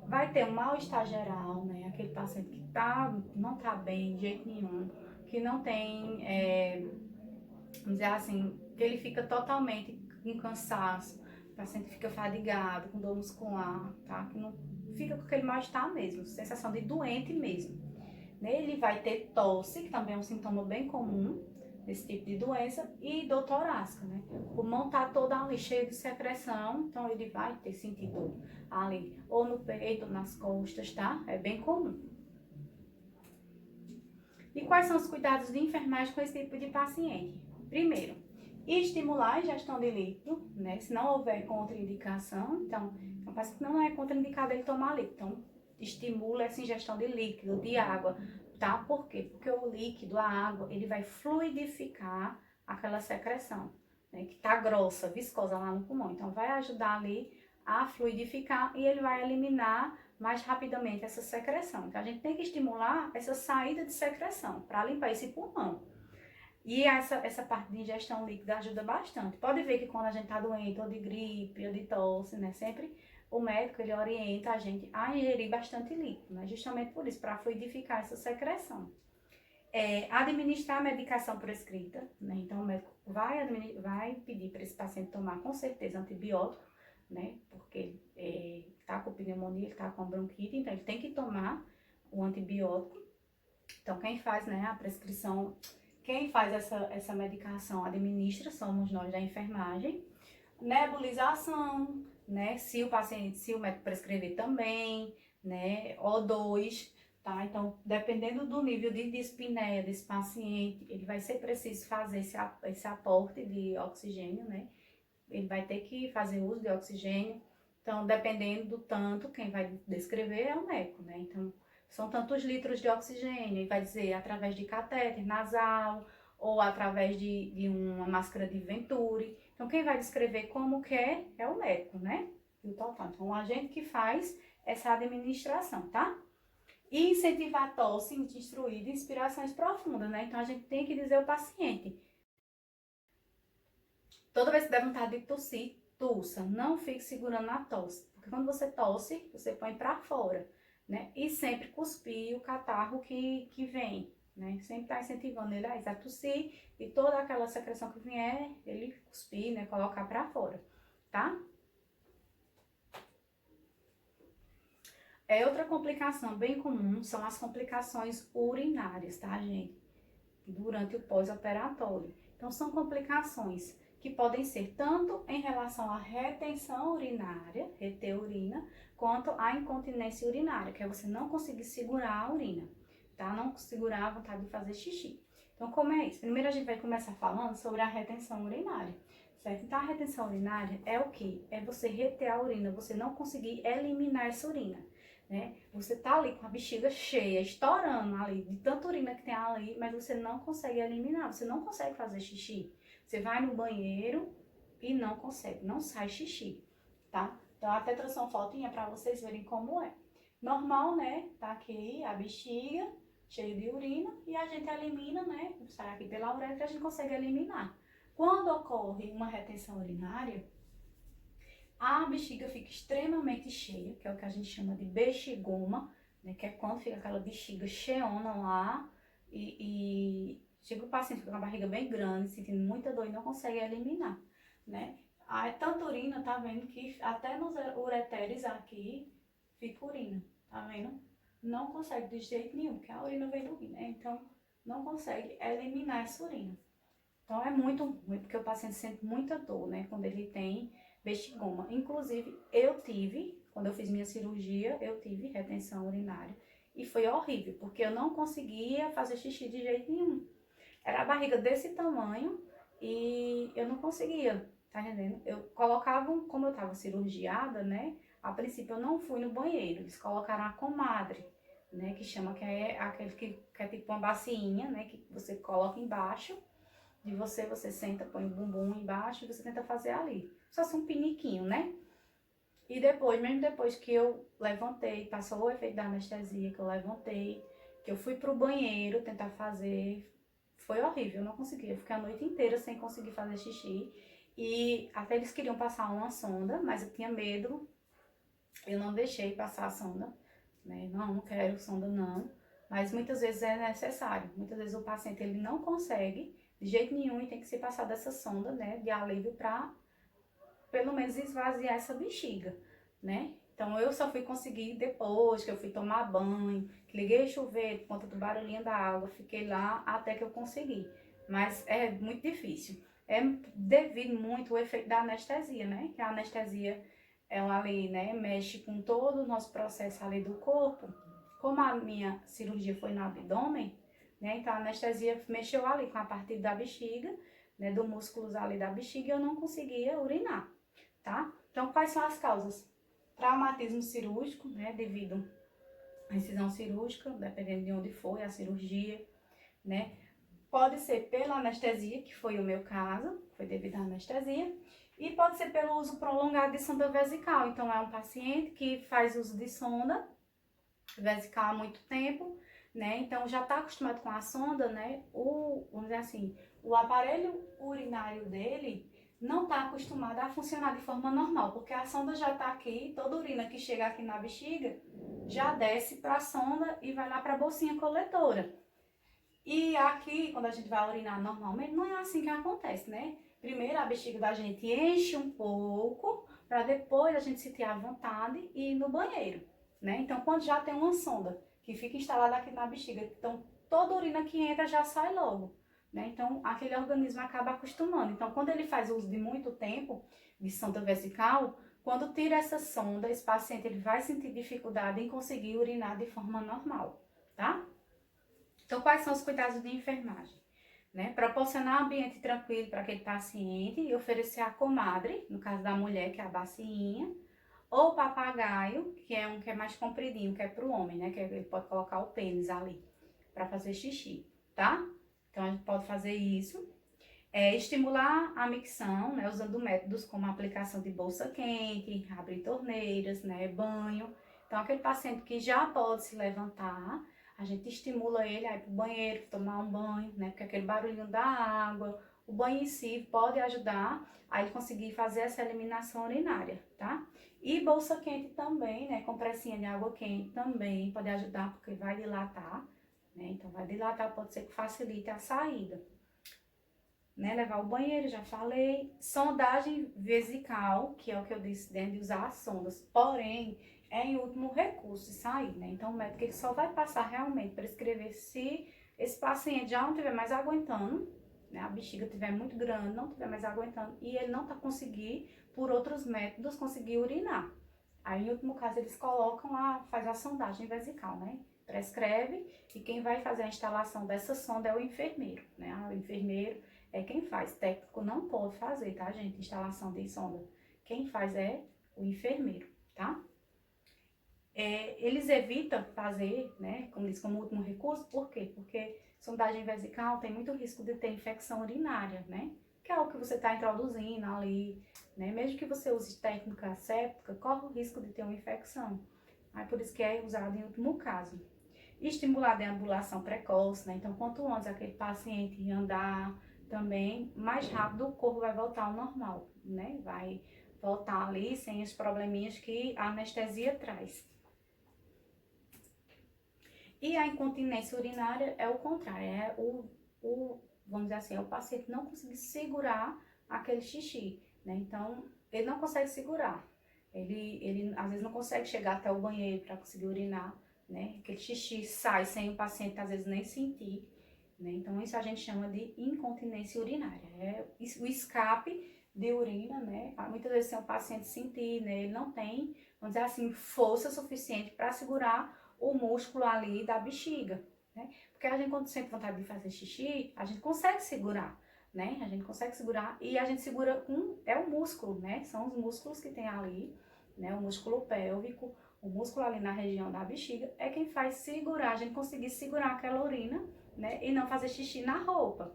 vai ter um mal-estar geral, né? Aquele paciente que não tá bem de jeito nenhum, que não tem, vamos dizer assim, que ele fica totalmente com cansaço, o paciente fica fadigado, com dor muscular, tá? Que não fica com aquele mal-estar mesmo, sensação de doente mesmo. Ele vai ter tosse, que também é um sintoma bem comum desse tipo de doença, e dor torácica, né? O pulmão tá todo ali cheio de secreção, então ele vai ter sentido ali, ou no peito, ou nas costas, tá? É bem comum. E quais são os cuidados de enfermagem com esse tipo de paciente? Primeiro, estimular a ingestão de líquido, né? Se não houver contraindicação, então, é um paciente que não é contraindicado ele tomar líquido, então estimula essa ingestão de líquido, de água, tá? Por quê? Porque o líquido, a água, ele vai fluidificar aquela secreção, né, que tá grossa, viscosa lá no pulmão. Então, vai ajudar ali a fluidificar e ele vai eliminar mais rapidamente essa secreção. Então, a gente tem que estimular essa saída de secreção para limpar esse pulmão. E essa parte de ingestão líquida ajuda bastante. Pode ver que quando a gente tá doente, ou de gripe, ou de tosse, né, sempre o médico, ele orienta a gente a ingerir bastante líquido, né? Justamente por isso, para fluidificar essa secreção. Administrar a medicação prescrita, né? Então, o médico vai pedir para esse paciente tomar, com certeza, antibiótico, né? Porque tá com pneumonia, ele tá com bronquite, então ele tem que tomar o antibiótico. Então quem faz, né, a prescrição, quem faz essa medicação administra, somos nós da enfermagem. Nebulização, né, se o médico prescrever também, né, O2, tá? Então, dependendo do nível de dispneia desse paciente, ele vai ser preciso fazer esse aporte de oxigênio, né? Ele vai ter que fazer uso de oxigênio. Então, dependendo do tanto, quem vai descrever é o médico, né? Então, são tantos litros de oxigênio, ele vai dizer através de catéter nasal ou através de uma máscara de Venturi. Então, quem vai descrever como que é o médico, né? E o total. Então, a gente que faz essa administração, tá? E incentivar a tosse instruída e inspirações profundas, né? Então, a gente tem que dizer ao paciente, toda vez que der vontade de tossir, tussa, não fique segurando a tosse. Porque quando você tosse, você põe pra fora, né? E sempre cuspir o catarro que vem, né? Sempre tá incentivando ele a tossir e toda aquela secreção que vier, ele cuspir, né? Colocar pra fora, tá? Outra complicação bem comum são as complicações urinárias, tá, gente? Durante o pós-operatório. Então, são complicações que podem ser tanto em relação à retenção urinária, reter urina, quanto à incontinência urinária, que é você não conseguir segurar a urina, tá? Não segurar a vontade de fazer xixi. Então, como é isso? Primeiro a gente vai começar falando sobre a retenção urinária, certo? Então, a retenção urinária é o quê? É você reter a urina, você não conseguir eliminar essa urina, né? Você tá ali com a bexiga cheia, estourando ali, de tanta urina que tem ali, mas você não consegue eliminar, você não consegue fazer xixi. Você vai no banheiro e não consegue, não sai xixi, tá? Então, a tetração fotinha para vocês verem como é. Normal, né? Tá aqui a bexiga cheia de urina e a gente elimina, né? Sai aqui pela uretra e a gente consegue eliminar. Quando ocorre uma retenção urinária, a bexiga fica extremamente cheia, que é o que a gente chama de bexigoma, né? Que é quando fica aquela bexiga cheiona lá e chega o paciente com a barriga bem grande, sentindo muita dor e não consegue eliminar, né? A tanta urina, tá vendo que até nos ureteres aqui fica urina, tá vendo? Não consegue de jeito nenhum, porque a urina vem do rim, né? Então, não consegue eliminar essa urina. Então, é muito ruim, porque o paciente sente muita dor, né? Quando ele tem bexigoma. Inclusive, quando eu fiz minha cirurgia, eu tive retenção urinária. E foi horrível, porque eu não conseguia fazer xixi de jeito nenhum. Era a barriga desse tamanho e eu não conseguia, tá entendendo? Eu colocava, como eu tava cirurgiada, né? A princípio eu não fui no banheiro, eles colocaram a comadre, né? Que chama, que é aquele que é tipo uma bacinha, né? Que você coloca embaixo de você, você senta, põe o bumbum embaixo e você tenta fazer ali. Só um piniquinho, né? E depois, mesmo depois que eu levantei, passou o efeito da anestesia, que eu levantei, que eu fui pro banheiro tentar fazer, foi horrível, eu não conseguia. Eu fiquei a noite inteira sem conseguir fazer xixi. E até eles queriam passar uma sonda, mas eu tinha medo, eu não deixei passar a sonda, né? Não quero sonda não. Mas muitas vezes é necessário. Muitas vezes o paciente ele não consegue de jeito nenhum e tem que se passar dessa sonda, né, de alívio para pelo menos esvaziar essa bexiga, né? Então eu só fui conseguir depois que eu fui tomar banho, que liguei o chuveiro por conta do barulhinho da água, fiquei lá até que eu consegui. Mas é muito difícil. É devido muito ao efeito da anestesia, né? Que a anestesia, ela ali, né, mexe com todo o nosso processo ali do corpo. Como a minha cirurgia foi no abdômen, né? Então a anestesia mexeu ali com a parte da bexiga, né, do músculos ali da bexiga e eu não conseguia urinar, tá? Então quais são as causas? Traumatismo cirúrgico, né, devido à incisão cirúrgica, dependendo de onde foi a cirurgia, né? Pode ser pela anestesia, que foi o meu caso, foi devido à anestesia, e pode ser pelo uso prolongado de sonda vesical. Então é um paciente que faz uso de sonda vesical há muito tempo, né? Então já está acostumado com a sonda, né? Vamos dizer assim, o aparelho urinário dele não está acostumado a funcionar de forma normal, porque a sonda já está aqui, toda urina que chega aqui na bexiga já desce para a sonda e vai lá para a bolsinha coletora. E aqui, quando a gente vai urinar normalmente, não é assim que acontece, né? Primeiro a bexiga da gente enche um pouco, para depois a gente sentir à vontade e ir no banheiro, né? Então, quando já tem uma sonda que fica instalada aqui na bexiga, então toda urina que entra já sai logo, né? Então, aquele organismo acaba acostumando. Então, quando ele faz uso de muito tempo de sonda vesical, quando tira essa sonda, esse paciente ele vai sentir dificuldade em conseguir urinar de forma normal, tá? Então, quais são os cuidados de enfermagem? Né? Proporcionar um ambiente tranquilo para aquele paciente e oferecer a comadre, no caso da mulher, que é a bacinha, ou papagaio, que é um que é mais compridinho, que é para o homem, né? Que ele pode colocar o pênis ali para fazer xixi, tá? Então, a gente pode fazer isso. Estimular a micção, né? Usando métodos como a aplicação de bolsa quente, abrir torneiras, né? Banho. Então, aquele paciente que já pode se levantar, a gente estimula ele a ir para o banheiro, tomar um banho, né? Porque aquele barulhinho da água, o banho em si pode ajudar a ele conseguir fazer essa eliminação urinária, tá? E bolsa quente também, né? Compressinha de água quente também pode ajudar, porque vai dilatar, né? Então, vai dilatar, pode ser que facilite a saída. Né? Levar ao banheiro, já falei. Sondagem vesical, que é o que eu disse, de usar as sondas. Porém, é em último recurso de sair, né? Então, o médico ele só vai passar realmente para escrever se esse paciente já não estiver mais aguentando, né? A bexiga estiver muito grande, não estiver mais aguentando, e ele não tá conseguindo, por outros métodos, conseguir urinar. Aí, em último caso, eles colocam faz a sondagem vesical, né? Prescreve, e quem vai fazer a instalação dessa sonda é o enfermeiro, né? O enfermeiro é quem faz. Técnico não pode fazer, tá, gente? Instalação de sonda. Quem faz é o enfermeiro, tá? Eles evitam fazer, né, como diz, como último recurso, por quê? Porque sondagem vesical tem muito risco de ter infecção urinária, né? Que é o que você está introduzindo ali, né? Mesmo que você use técnica asséptica, corre o risco de ter uma infecção. Aí por isso que é usado em último caso. Estimular a deambulação precoce, né? Então, quanto antes aquele paciente andar também, mais rápido o corpo vai voltar ao normal, né? Vai voltar ali sem os probleminhas que a anestesia traz. E a incontinência urinária é o contrário, vamos dizer assim, é o paciente não conseguir segurar aquele xixi, né? Então, ele não consegue segurar. Ele às vezes não consegue chegar até o banheiro para conseguir urinar, né? Aquele xixi sai sem o paciente às vezes nem sentir, né? Então, isso a gente chama de incontinência urinária. É o escape de urina, né? Muitas vezes sem o paciente sentir, né? Ele não tem, vamos dizer assim, força suficiente para segurar o músculo ali da bexiga, né? Porque a gente, quando sente vontade de fazer xixi, a gente consegue segurar, né? A gente consegue segurar e a gente segura é o músculo, né? São os músculos que tem ali, né? O músculo pélvico, o músculo ali na região da bexiga é quem faz segurar, a gente conseguir segurar aquela urina, né? E não fazer xixi na roupa.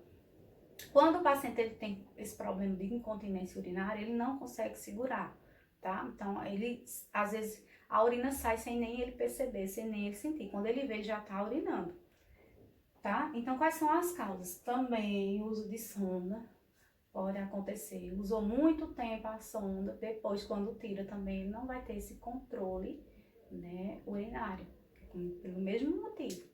Quando o paciente ele tem esse problema de incontinência urinária, ele não consegue segurar, tá? Então, ele, às vezes, a urina sai sem nem ele perceber, sem nem ele sentir. Quando ele vê, ele já tá urinando, tá? Então, quais são as causas? Também, o uso de sonda pode acontecer. Usou muito tempo a sonda, depois, quando tira também, ele não vai ter esse controle, né, urinário, pelo mesmo motivo.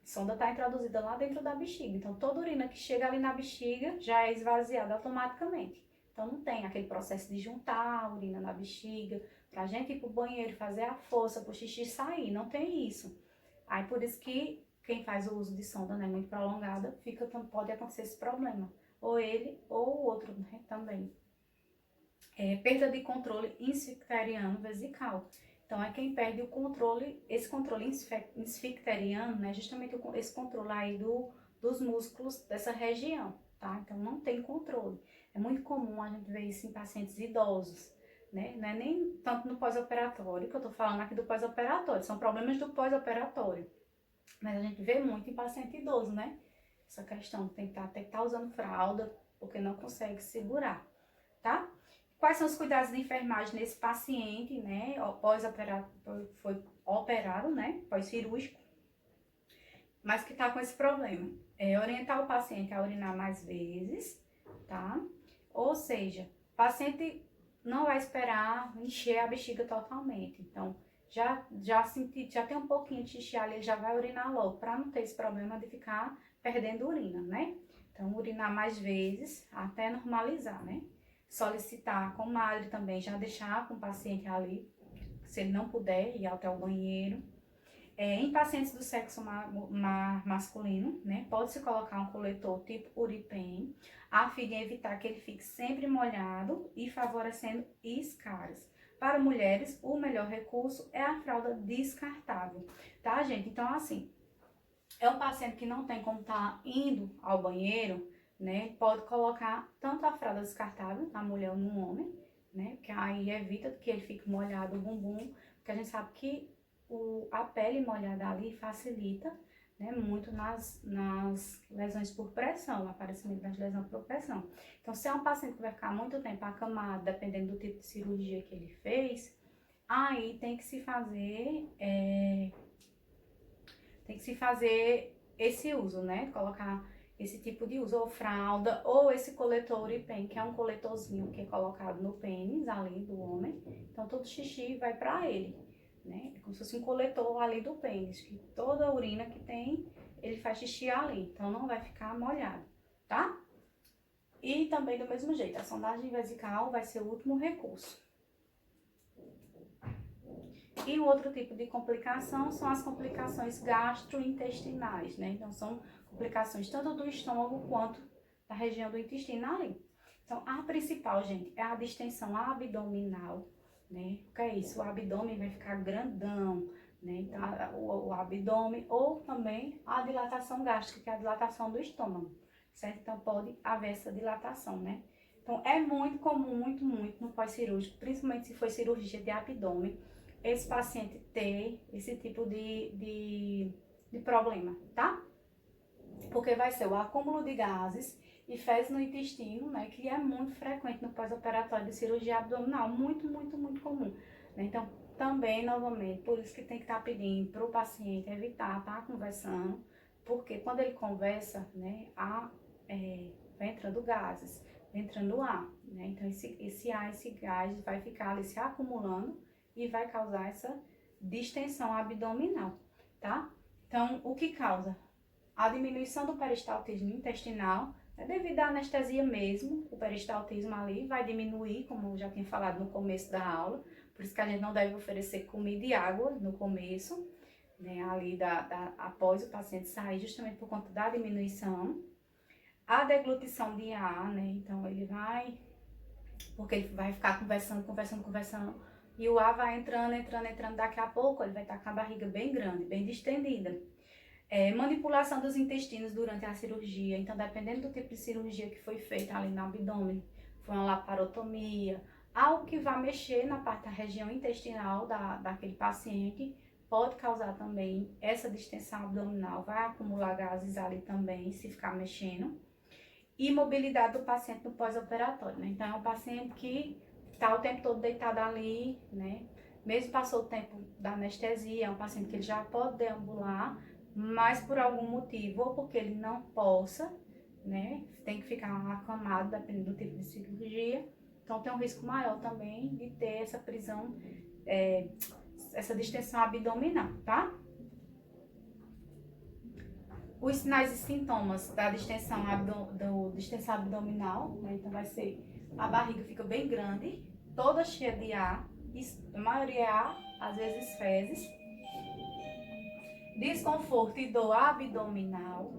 A sonda está introduzida lá dentro da bexiga, então toda urina que chega ali na bexiga já é esvaziada automaticamente. Então não tem aquele processo de juntar a urina na bexiga, pra gente ir pro banheiro, fazer a força pro xixi sair, não tem isso. Aí por isso que quem faz o uso de sonda, né, muito prolongada, pode acontecer esse problema. Ou ele ou o outro, né, também. Perda de controle insficteriano vesical. Então, é quem perde o controle, esse controle insficteriano, né? Justamente esse controle aí dos músculos dessa região, tá? Então, não tem controle. É muito comum a gente ver isso em pacientes idosos, né? Não é nem tanto no pós-operatório, que eu tô falando aqui do pós-operatório, são problemas do pós-operatório. Mas a gente vê muito em paciente idoso, né? Essa questão de ter que estar usando fralda, porque não consegue segurar, tá? Quais são os cuidados de enfermagem nesse paciente, né, pós-operado, foi operado, né, pós-cirúrgico, mas que tá com esse problema? Orientar o paciente a urinar mais vezes, tá? Ou seja, o paciente não vai esperar encher a bexiga totalmente. Então, já tem um pouquinho de xixi ali, ele já vai urinar logo, para não ter esse problema de ficar perdendo urina, né? Então, urinar mais vezes até normalizar, né? solicitar a comadre também, já deixar com o paciente ali, se ele não puder ir até o banheiro. Em pacientes do sexo masculino, né, pode-se colocar um coletor tipo Uripen, a fim de evitar que ele fique sempre molhado e favorecendo escaras. Para mulheres, o melhor recurso é a fralda descartável, tá, gente? Então, assim, é um paciente que não tem como estar indo ao banheiro, né, pode colocar tanto a fralda descartável na mulher ou no homem, né, que aí evita que ele fique molhado o bumbum, porque a gente sabe que a pele molhada ali facilita, né, muito nas lesões por pressão, o aparecimento das lesões por pressão. Então, se é um paciente que vai ficar muito tempo acamado, dependendo do tipo de cirurgia que ele fez, aí tem que se fazer esse uso, né, colocar esse tipo de uso, ou fralda, ou esse coletor Uripen, que é um coletorzinho que é colocado no pênis ali do homem, então todo xixi vai para ele, né? É como se fosse um coletor ali do pênis, que toda a urina que tem, ele faz xixi ali, então não vai ficar molhado, tá? E também do mesmo jeito, a sondagem vesical vai ser o último recurso. E o outro tipo de complicação são as complicações gastrointestinais, né? Então são complicações tanto do estômago quanto da região do intestino ali. Então a principal, gente, é a distensão abdominal, né? O que é isso? O abdômen vai ficar grandão, né? Então, o abdômen, ou também a dilatação gástrica, que é a dilatação do estômago, certo? Então, pode haver essa dilatação, né? Então, é muito comum, muito no pós-cirúrgico, principalmente se for cirurgia de abdômen, esse paciente ter esse tipo de problema, tá? Porque vai ser o acúmulo de gases e fezes no intestino, né, que é muito frequente no pós-operatório de cirurgia abdominal, muito comum, né? Então, também, novamente, por isso que tem que estar pedindo para o paciente evitar estar conversando, porque quando ele conversa, né, vai entrando gases, vai entrando ar, né? Então, esse ar, esse gás vai ficar ali se acumulando e vai causar essa distensão abdominal, tá? Então, o que causa? A diminuição do peristaltismo intestinal, né, devido à anestesia mesmo, o peristaltismo ali vai diminuir, como eu já tinha falado no começo da aula, por isso que a gente não deve oferecer comida e água no começo, né, ali após o paciente sair, justamente por conta da diminuição. A deglutição de ar, né, então ele vai, porque ele vai ficar conversando, e o ar vai entrando, daqui a pouco ele vai estar com a barriga bem grande, bem distendida. Manipulação dos intestinos durante a cirurgia, então dependendo do tipo de cirurgia que foi feita ali no abdômen, foi uma laparotomia, algo que vai mexer na parte da região intestinal daquele paciente, pode causar também essa distensão abdominal, vai acumular gases ali também, se ficar mexendo. E mobilidade do paciente no pós-operatório, né? Então é um paciente que está o tempo todo deitado ali, né? Mesmo passou o tempo da anestesia, é um paciente que ele já pode deambular, mas por algum motivo, ou porque ele não possa, né, tem que ficar acamado, dependendo do tipo de cirurgia, então tem um risco maior também de ter essa prisão, essa distensão abdominal, tá? Os sinais e sintomas da distensão, distensão abdominal, né, então vai ser, a barriga fica bem grande, toda cheia de ar, a maioria é ar, às vezes fezes, desconforto e dor abdominal,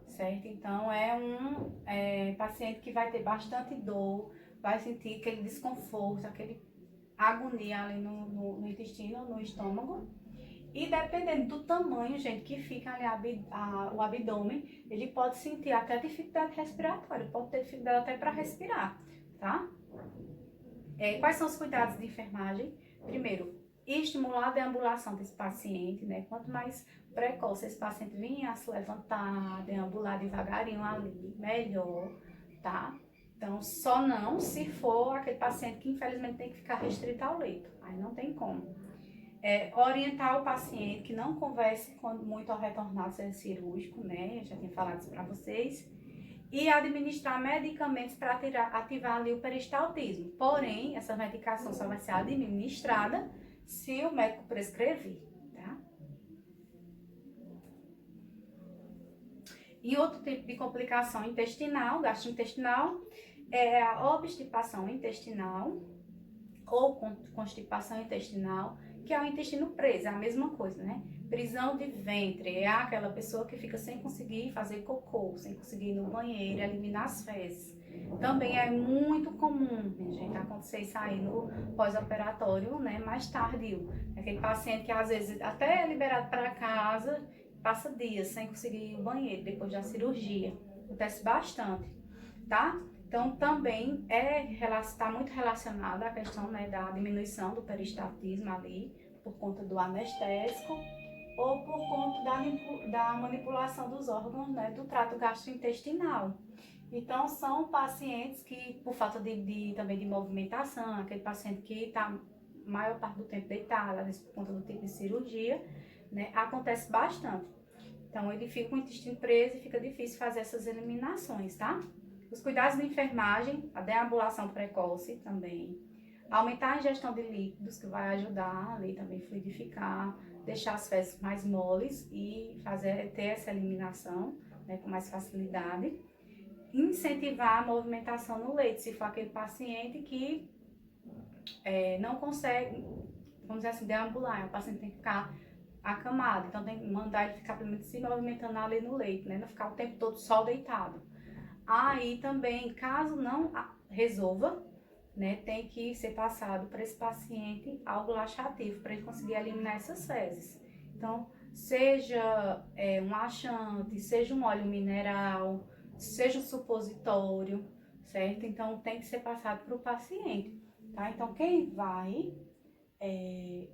certo? Então, é um paciente que vai ter bastante dor, vai sentir aquele desconforto, aquele agonia ali no intestino, no estômago. E dependendo do tamanho, gente, que fica ali o abdômen, ele pode sentir até dificuldade respiratória, pode ter dificuldade até para respirar, tá? Quais são os cuidados de enfermagem? Primeiro, estimular a deambulação desse paciente, né? Quanto mais precoce esse paciente vinha a se levantar, deambular devagarinho ali, melhor, tá? Então, só não se for aquele paciente que infelizmente tem que ficar restrito ao leito, aí não tem como. Orientar o paciente que não converse muito ao retornar ao centro cirúrgico, né? Eu já tinha falado isso para vocês. E administrar medicamentos para ativar ali o peristaltismo. Porém, essa medicação só vai ser administrada se o médico prescrever, tá? E outro tipo de complicação intestinal, gastrointestinal, é a obstipação intestinal ou constipação intestinal, que é o intestino preso, é a mesma coisa, né? Prisão de ventre é aquela pessoa que fica sem conseguir fazer cocô, sem conseguir ir no banheiro, eliminar as fezes. Também é muito comum, minha gente, acontecer isso aí no pós-operatório, né, mais tardio. Aquele paciente que às vezes até é liberado para casa, passa dias sem conseguir ir ao banheiro depois da cirurgia. Acontece bastante, tá? Então, também está muito relacionada à questão, né, da diminuição do peristaltismo ali, por conta do anestésico ou por conta da manipulação dos órgãos, né, do trato gastrointestinal. Então, são pacientes que, por falta também de movimentação, aquele paciente que está maior parte do tempo deitado, às vezes por conta do tipo de cirurgia, né, acontece bastante. Então, ele fica com o intestino preso e fica difícil fazer essas eliminações, tá? Os cuidados de enfermagem, a deambulação precoce também. Aumentar a ingestão de líquidos, que vai ajudar ali também fluidificar, deixar as fezes mais moles e ter essa eliminação, né, com mais facilidade. Incentivar a movimentação no leito, se for aquele paciente que não consegue, vamos dizer assim, deambular, o paciente tem que ficar acamado, então tem que mandar ele ficar pelo menos se movimentando ali no leito, né, não ficar o tempo todo só deitado. Aí também, caso não resolva, né, tem que ser passado para esse paciente algo laxativo, para ele conseguir eliminar essas fezes. Então, seja um laxante, seja um óleo mineral, seja um supositório, certo? Então, tem que ser passado para o paciente, tá? Então, quem vai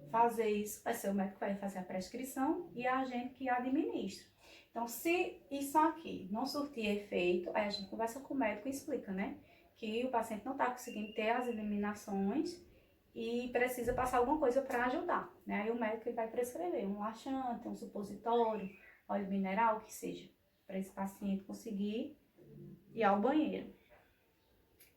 fazer isso vai ser o médico que vai fazer a prescrição e a gente que administra. Então, se isso aqui não surtir efeito, aí a gente conversa com o médico e explica, né? Que o paciente não está conseguindo ter as eliminações e precisa passar alguma coisa para ajudar, né? Aí o médico vai prescrever um laxante, um supositório, óleo mineral, o que seja, para esse paciente conseguir ir ao banheiro.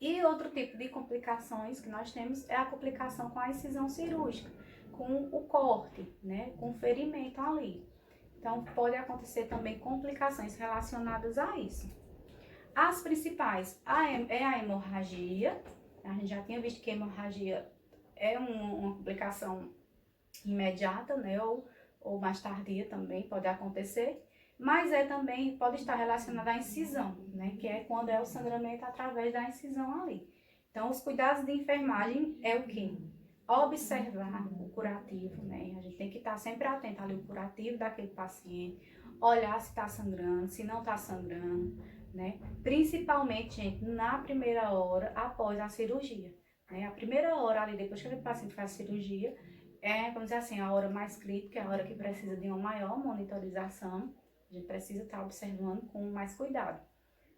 E outro tipo de complicações que nós temos é a complicação com a incisão cirúrgica, com o corte, né? Com o ferimento ali. Então, pode acontecer também complicações relacionadas a isso. As principais é a hemorragia. A gente já tinha visto que a hemorragia é uma complicação imediata, né? Ou mais tardia também pode acontecer. Mas também pode estar relacionada à incisão, né? Que é quando é o sangramento através da incisão ali. Então, os cuidados de enfermagem é o quê? Observar o curativo, né? A gente tem que estar sempre atento ali ao curativo daquele paciente, olhar se está sangrando, se não está sangrando, né? Principalmente, gente, na primeira hora após a cirurgia, né? A primeira hora ali, depois que aquele paciente faz a cirurgia, vamos dizer assim, a hora mais crítica, é a hora que precisa de uma maior monitorização. A gente precisa estar observando com mais cuidado,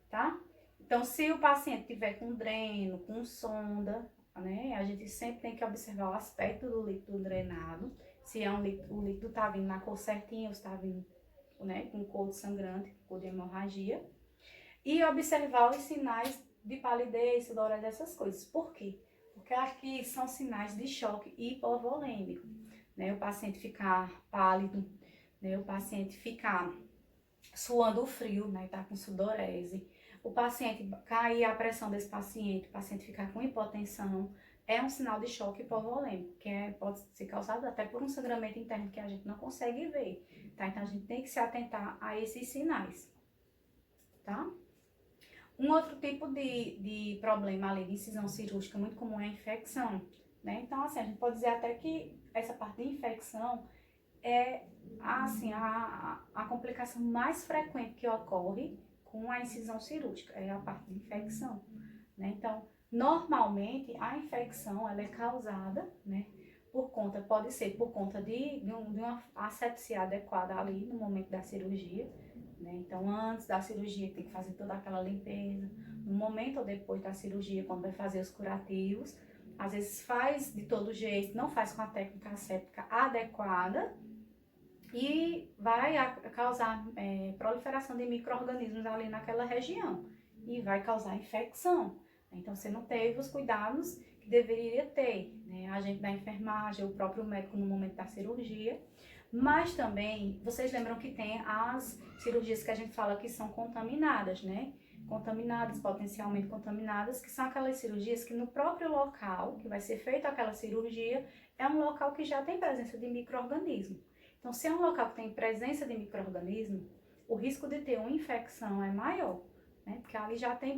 tá? Então, se o paciente tiver com dreno, com sonda, né? A gente sempre tem que observar o aspecto do líquido drenado, se é o líquido está vindo na cor certinha ou está vindo, né, com cor de sangrante, cor de hemorragia, e observar os sinais de palidez, sudorese, essas coisas. Por quê? Porque aqui são sinais de choque hipovolêmico, né? O paciente ficar pálido, né? O paciente ficar suando frio, né? Tá com sudorese. O paciente cair a pressão desse paciente, o paciente ficar com hipotensão, é um sinal de choque hipovolêmico, que pode ser causado até por um sangramento interno que a gente não consegue ver, tá? Então, a gente tem que se atentar a esses sinais, tá? Um outro tipo de problema ali de incisão cirúrgica muito comum é a infecção, né? Então, assim, a gente pode dizer até que essa parte de infecção é, assim, a complicação mais frequente que ocorre com a incisão cirúrgica, é a parte de infecção, né? Então, normalmente, a infecção, ela é causada, né, pode ser por conta de uma asepsia adequada ali no momento da cirurgia, né? Então, antes da cirurgia tem que fazer toda aquela limpeza. No momento ou depois da cirurgia, quando vai fazer os curativos, às vezes faz de todo jeito, não faz com a técnica asséptica adequada e vai causar proliferação de micro-organismos ali naquela região e vai causar infecção. Então, você não teve os cuidados que deveria ter, né? A agente da enfermagem, o próprio médico no momento da cirurgia. Mas também, vocês lembram que tem as cirurgias que a gente fala que são contaminadas, né? contaminadas, potencialmente contaminadas, que são aquelas cirurgias que no próprio local que vai ser feita aquela cirurgia é um local que já tem presença de micro-organismo. Então, se é um local que tem presença de micro-organismo, o risco de ter uma infecção é maior, né? Porque ali já tem,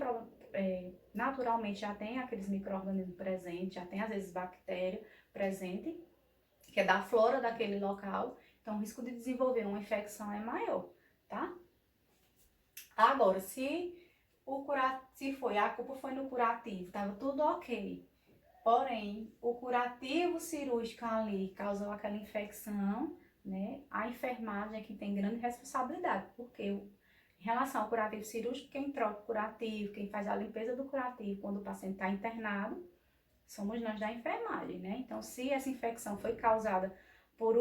naturalmente, já tem aqueles micro-organismos presentes, já tem às vezes bactéria presente, que é da flora daquele local, então o risco de desenvolver uma infecção é maior, tá? Agora, se a culpa foi no curativo, estava tudo ok, porém, o curativo cirúrgico ali causou aquela infecção, né? A enfermagem é que tem grande responsabilidade, porque em relação ao curativo cirúrgico, quem troca o curativo, quem faz a limpeza do curativo quando o paciente está internado, somos nós da enfermagem, né? Então, se essa infecção foi causada por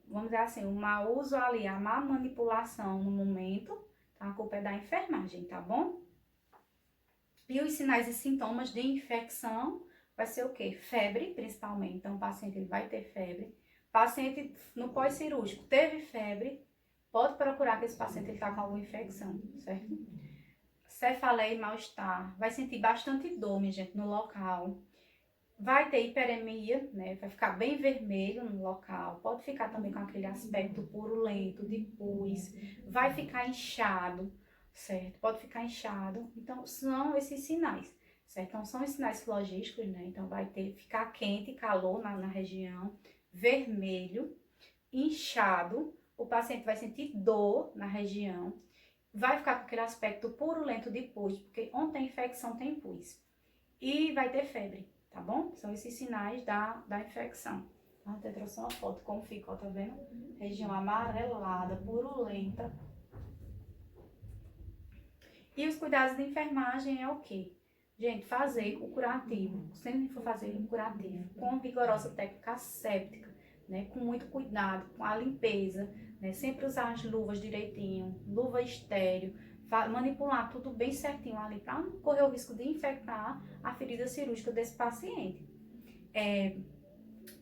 vamos dizer assim, o mau uso ali, a má manipulação no momento, tá? A culpa é da enfermagem, tá bom? E os sinais e sintomas de infecção vai ser o quê? Febre, principalmente. Então, o paciente ele vai ter febre. Paciente no pós-cirúrgico teve febre, pode procurar que esse paciente está com alguma infecção, certo? Cefaleia e mal-estar. Vai sentir bastante dor, minha gente, no local. Vai ter hiperemia, né? Vai ficar bem vermelho no local. Pode ficar também com aquele aspecto purulento, de pus. Vai ficar inchado, certo? Pode ficar inchado. Então, são esses sinais, certo? Então, são os sinais logísticos, né? Então, vai ficar quente, calor na região, vermelho, inchado. O paciente vai sentir dor na região. Vai ficar com aquele aspecto purulento de pus, porque onde tem infecção tem pus. E vai ter febre. Tá bom? São esses sinais da infecção. Até trouxe uma foto como fica, ó, tá vendo? Região amarelada, purulenta. E os cuidados de enfermagem é o quê? Gente, fazer o curativo, sempre for fazer o curativo, com vigorosa técnica asséptica, né? Com muito cuidado, com a limpeza, né? Sempre usar as luvas direitinho, luva estéreo, manipular tudo bem certinho ali para não correr o risco de infectar a ferida cirúrgica desse paciente.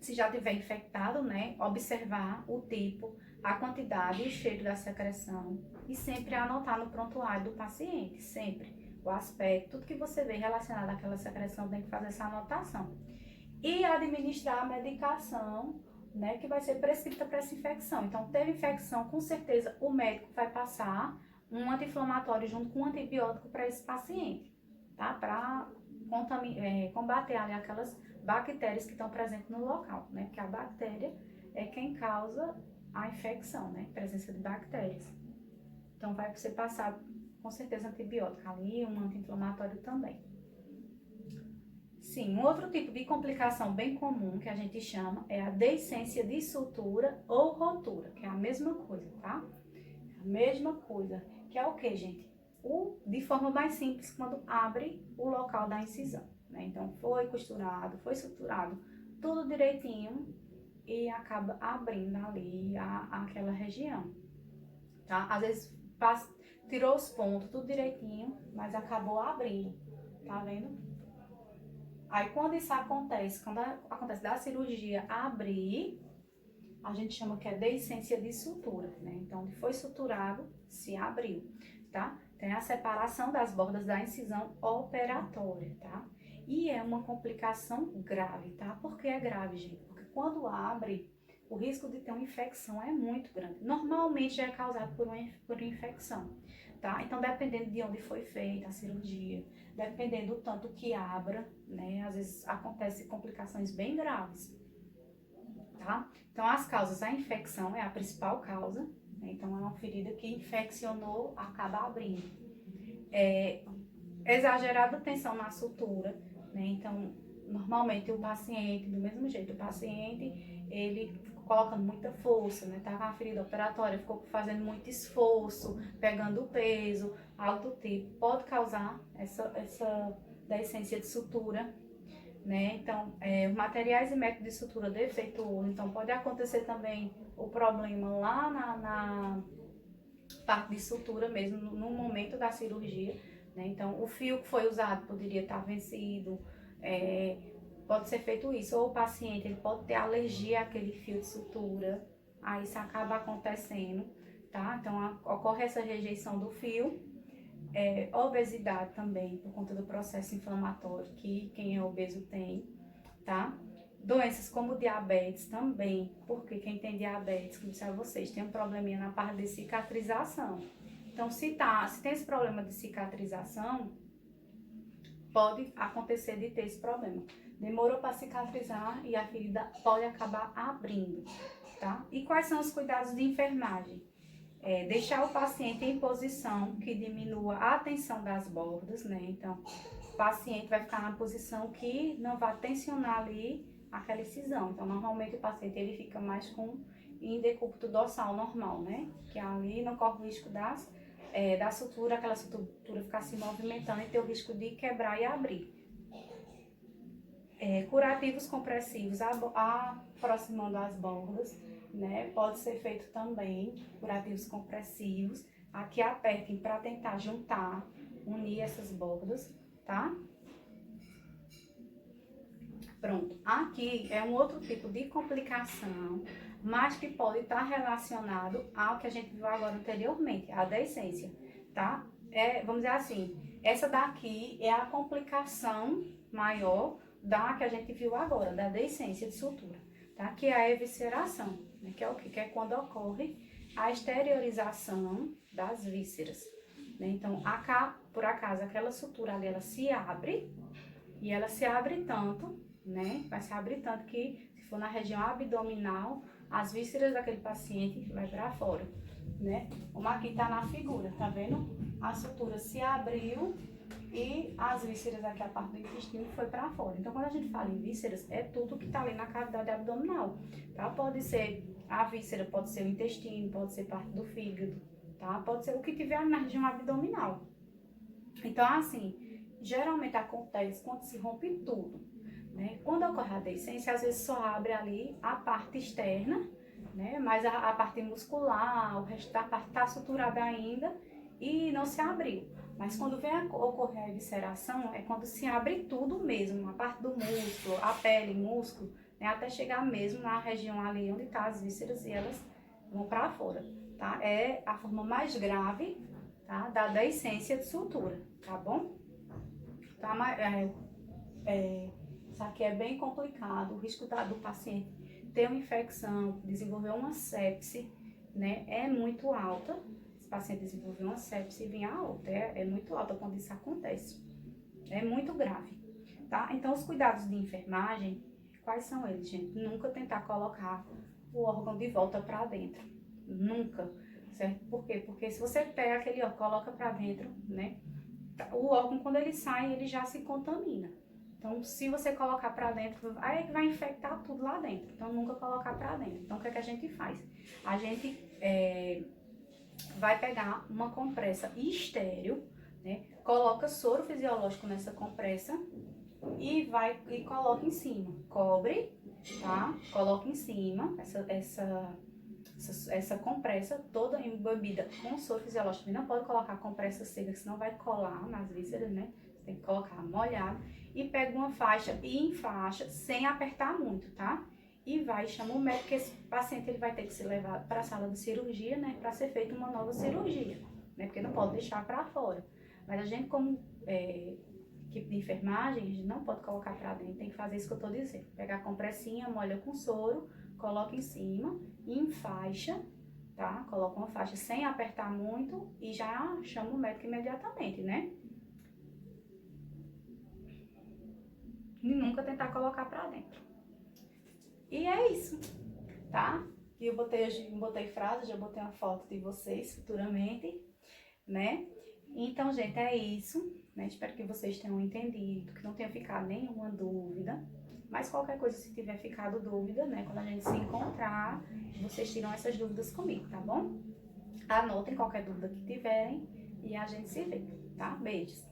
Se já tiver infectado, né, observar o tipo, a quantidade e o cheiro da secreção e sempre anotar no prontuário do paciente, sempre o aspecto, tudo que você vê relacionado àquela secreção tem que fazer essa anotação. E administrar a medicação, né, que vai ser prescrita para essa infecção. Então, teve infecção, com certeza o médico vai passar um anti-inflamatório junto com um antibiótico para esse paciente, tá? Para combater ali aquelas bactérias que estão presentes no local, né? Porque a bactéria é quem causa a infecção, né? Presença de bactérias. Então, vai ser passado com certeza antibiótico ali, um anti-inflamatório também. Sim, um outro tipo de complicação bem comum que a gente chama é a deiscência de sutura ou rotura, que é a mesma coisa, tá? A mesma coisa, que é o que, gente? De forma mais simples, quando abre o local da incisão, né? Então, foi costurado, foi suturado, tudo direitinho e acaba abrindo ali aquela região, tá? Às vezes, tirou os pontos, tudo direitinho, mas acabou abrindo, tá vendo? Aí, quando isso acontece, quando acontece da cirurgia abrir, a gente chama que é deiscência de sutura, né? Então, onde foi suturado, se abriu, tá? Tem a separação das bordas da incisão operatória, tá? E é uma complicação grave, tá? Por que é grave, gente? Porque quando abre, o risco de ter uma infecção é muito grande. Normalmente é causado por infecção, tá? Então, dependendo de onde foi feita a cirurgia, dependendo do tanto que abra, né? Às vezes acontecem complicações bem graves, tá? Então, as causas, a infecção é a principal causa, né? Então, é uma ferida que infeccionou, acaba abrindo. Exagerada tensão na sutura, né? Então, normalmente o paciente, do mesmo jeito, o paciente, ele colocando muita força, né? Tá com a ferida operatória, ficou fazendo muito esforço, pegando o peso, algo do tipo, pode causar essa deiscência de sutura, né? Então, os materiais e métodos de sutura defeituosos, então pode acontecer também o problema lá na parte de sutura mesmo, no momento da cirurgia, né? Então, o fio que foi usado poderia estar vencido, pode ser feito isso, ou o paciente ele pode ter alergia àquele fio de sutura, aí isso acaba acontecendo, tá? Então, ocorre essa rejeição do fio, Obesidade também, por conta do processo inflamatório que quem é obeso tem, tá? Doenças como diabetes também, porque quem tem diabetes, como disse a vocês, tem um probleminha na parte de cicatrização. Então, se tem esse problema de cicatrização, pode acontecer de ter esse problema. Demorou para cicatrizar e a ferida pode acabar abrindo, tá? E quais são os cuidados de enfermagem? Deixar o paciente em posição que diminua a tensão das bordas, né? Então, o paciente vai ficar na posição que não vai tensionar ali aquela incisão. Então, normalmente o paciente ele fica mais em decúbito dorsal normal, né? Que ali não corre o risco da sutura, aquela sutura ficar se movimentando e ter o risco de quebrar e abrir. Curativos compressivos aproximando as bordas, né? Pode ser feito também curativos compressivos, aqui apertem para tentar unir essas bordas, tá? Pronto, aqui é um outro tipo de complicação, mas que pode estar relacionado ao que a gente viu agora anteriormente, a deiscência, tá? Vamos dizer assim, essa daqui é a complicação maior da que a gente viu agora, da deiscência de sutura, tá? Que é a evisceração, né? Que é o quê? Que é quando ocorre a exteriorização das vísceras, né? Então, por acaso, aquela sutura ali, ela se abre, e ela se abre tanto, né? Vai se abrir tanto que, se for na região abdominal, as vísceras daquele paciente vai para fora, né? Como aqui tá na figura, tá vendo? A sutura se abriu e as vísceras aqui, a parte do intestino, foi para fora. Então, quando a gente fala em vísceras, é tudo que tá ali na cavidade abdominal, tá? Pode ser a víscera, pode ser o intestino, pode ser parte do fígado, tá? Pode ser o que tiver na região abdominal. Então, assim, geralmente acontece quando se rompe tudo, né? Quando ocorre a deiscência, às vezes só abre ali a parte externa, né? Mas a parte muscular, o resto da parte está suturada ainda e não se abriu. Mas quando vem a ocorrer a evisceração, é quando se abre tudo mesmo, a parte do músculo, a pele, músculo, né? Até chegar mesmo na região ali onde estão as vísceras e elas vão para fora, tá? É a forma mais grave, tá? Da deiscência de sutura, tá bom? Tá? Isso aqui é bem complicado, o risco do paciente ter uma infecção, desenvolver uma sepse, né, é muito alta. Se o paciente desenvolver uma sepse e vir a outra, é muito alta quando isso acontece. É muito grave, tá? Então, os cuidados de enfermagem, quais são eles, gente? Nunca tentar colocar o órgão de volta para dentro. Nunca, certo? Por quê? Porque se você pega aquele órgão, coloca para dentro, né? O órgão, quando ele sai, ele já se contamina. Então, se você colocar para dentro, aí vai infectar tudo lá dentro. Então, nunca colocar para dentro. Então, o que é que a gente faz? A gente vai pegar uma compressa estéril, né? Coloca soro fisiológico nessa compressa e coloca em cima. Cobre, tá? Coloca em cima essa compressa toda embebida com soro fisiológico. Não pode colocar compressa seca, senão vai colar nas vísceras, né? Você tem que colocar molhado. E pega uma faixa e enfaixa sem apertar muito, tá? E chama o médico, que esse paciente ele vai ter que ser levado para a sala de cirurgia, né? Para ser feita uma nova cirurgia, né? Porque não pode deixar para fora. Mas a gente, como equipe de enfermagem, a gente não pode colocar para dentro, tem que fazer isso que eu tô dizendo. Pegar a compressinha, molha com soro, coloca em cima e enfaixa, tá? Coloca uma faixa sem apertar muito e já chama o médico imediatamente, né? E nunca tentar colocar pra dentro. E é isso, tá? E eu botei frase, já botei uma foto de vocês futuramente, né? Então, gente, é isso, né? Espero que vocês tenham entendido, que não tenha ficado nenhuma dúvida. Mas qualquer coisa, se tiver ficado dúvida, né? Quando a gente se encontrar, vocês tiram essas dúvidas comigo, tá bom? Anotem qualquer dúvida que tiverem e a gente se vê, tá? Beijos!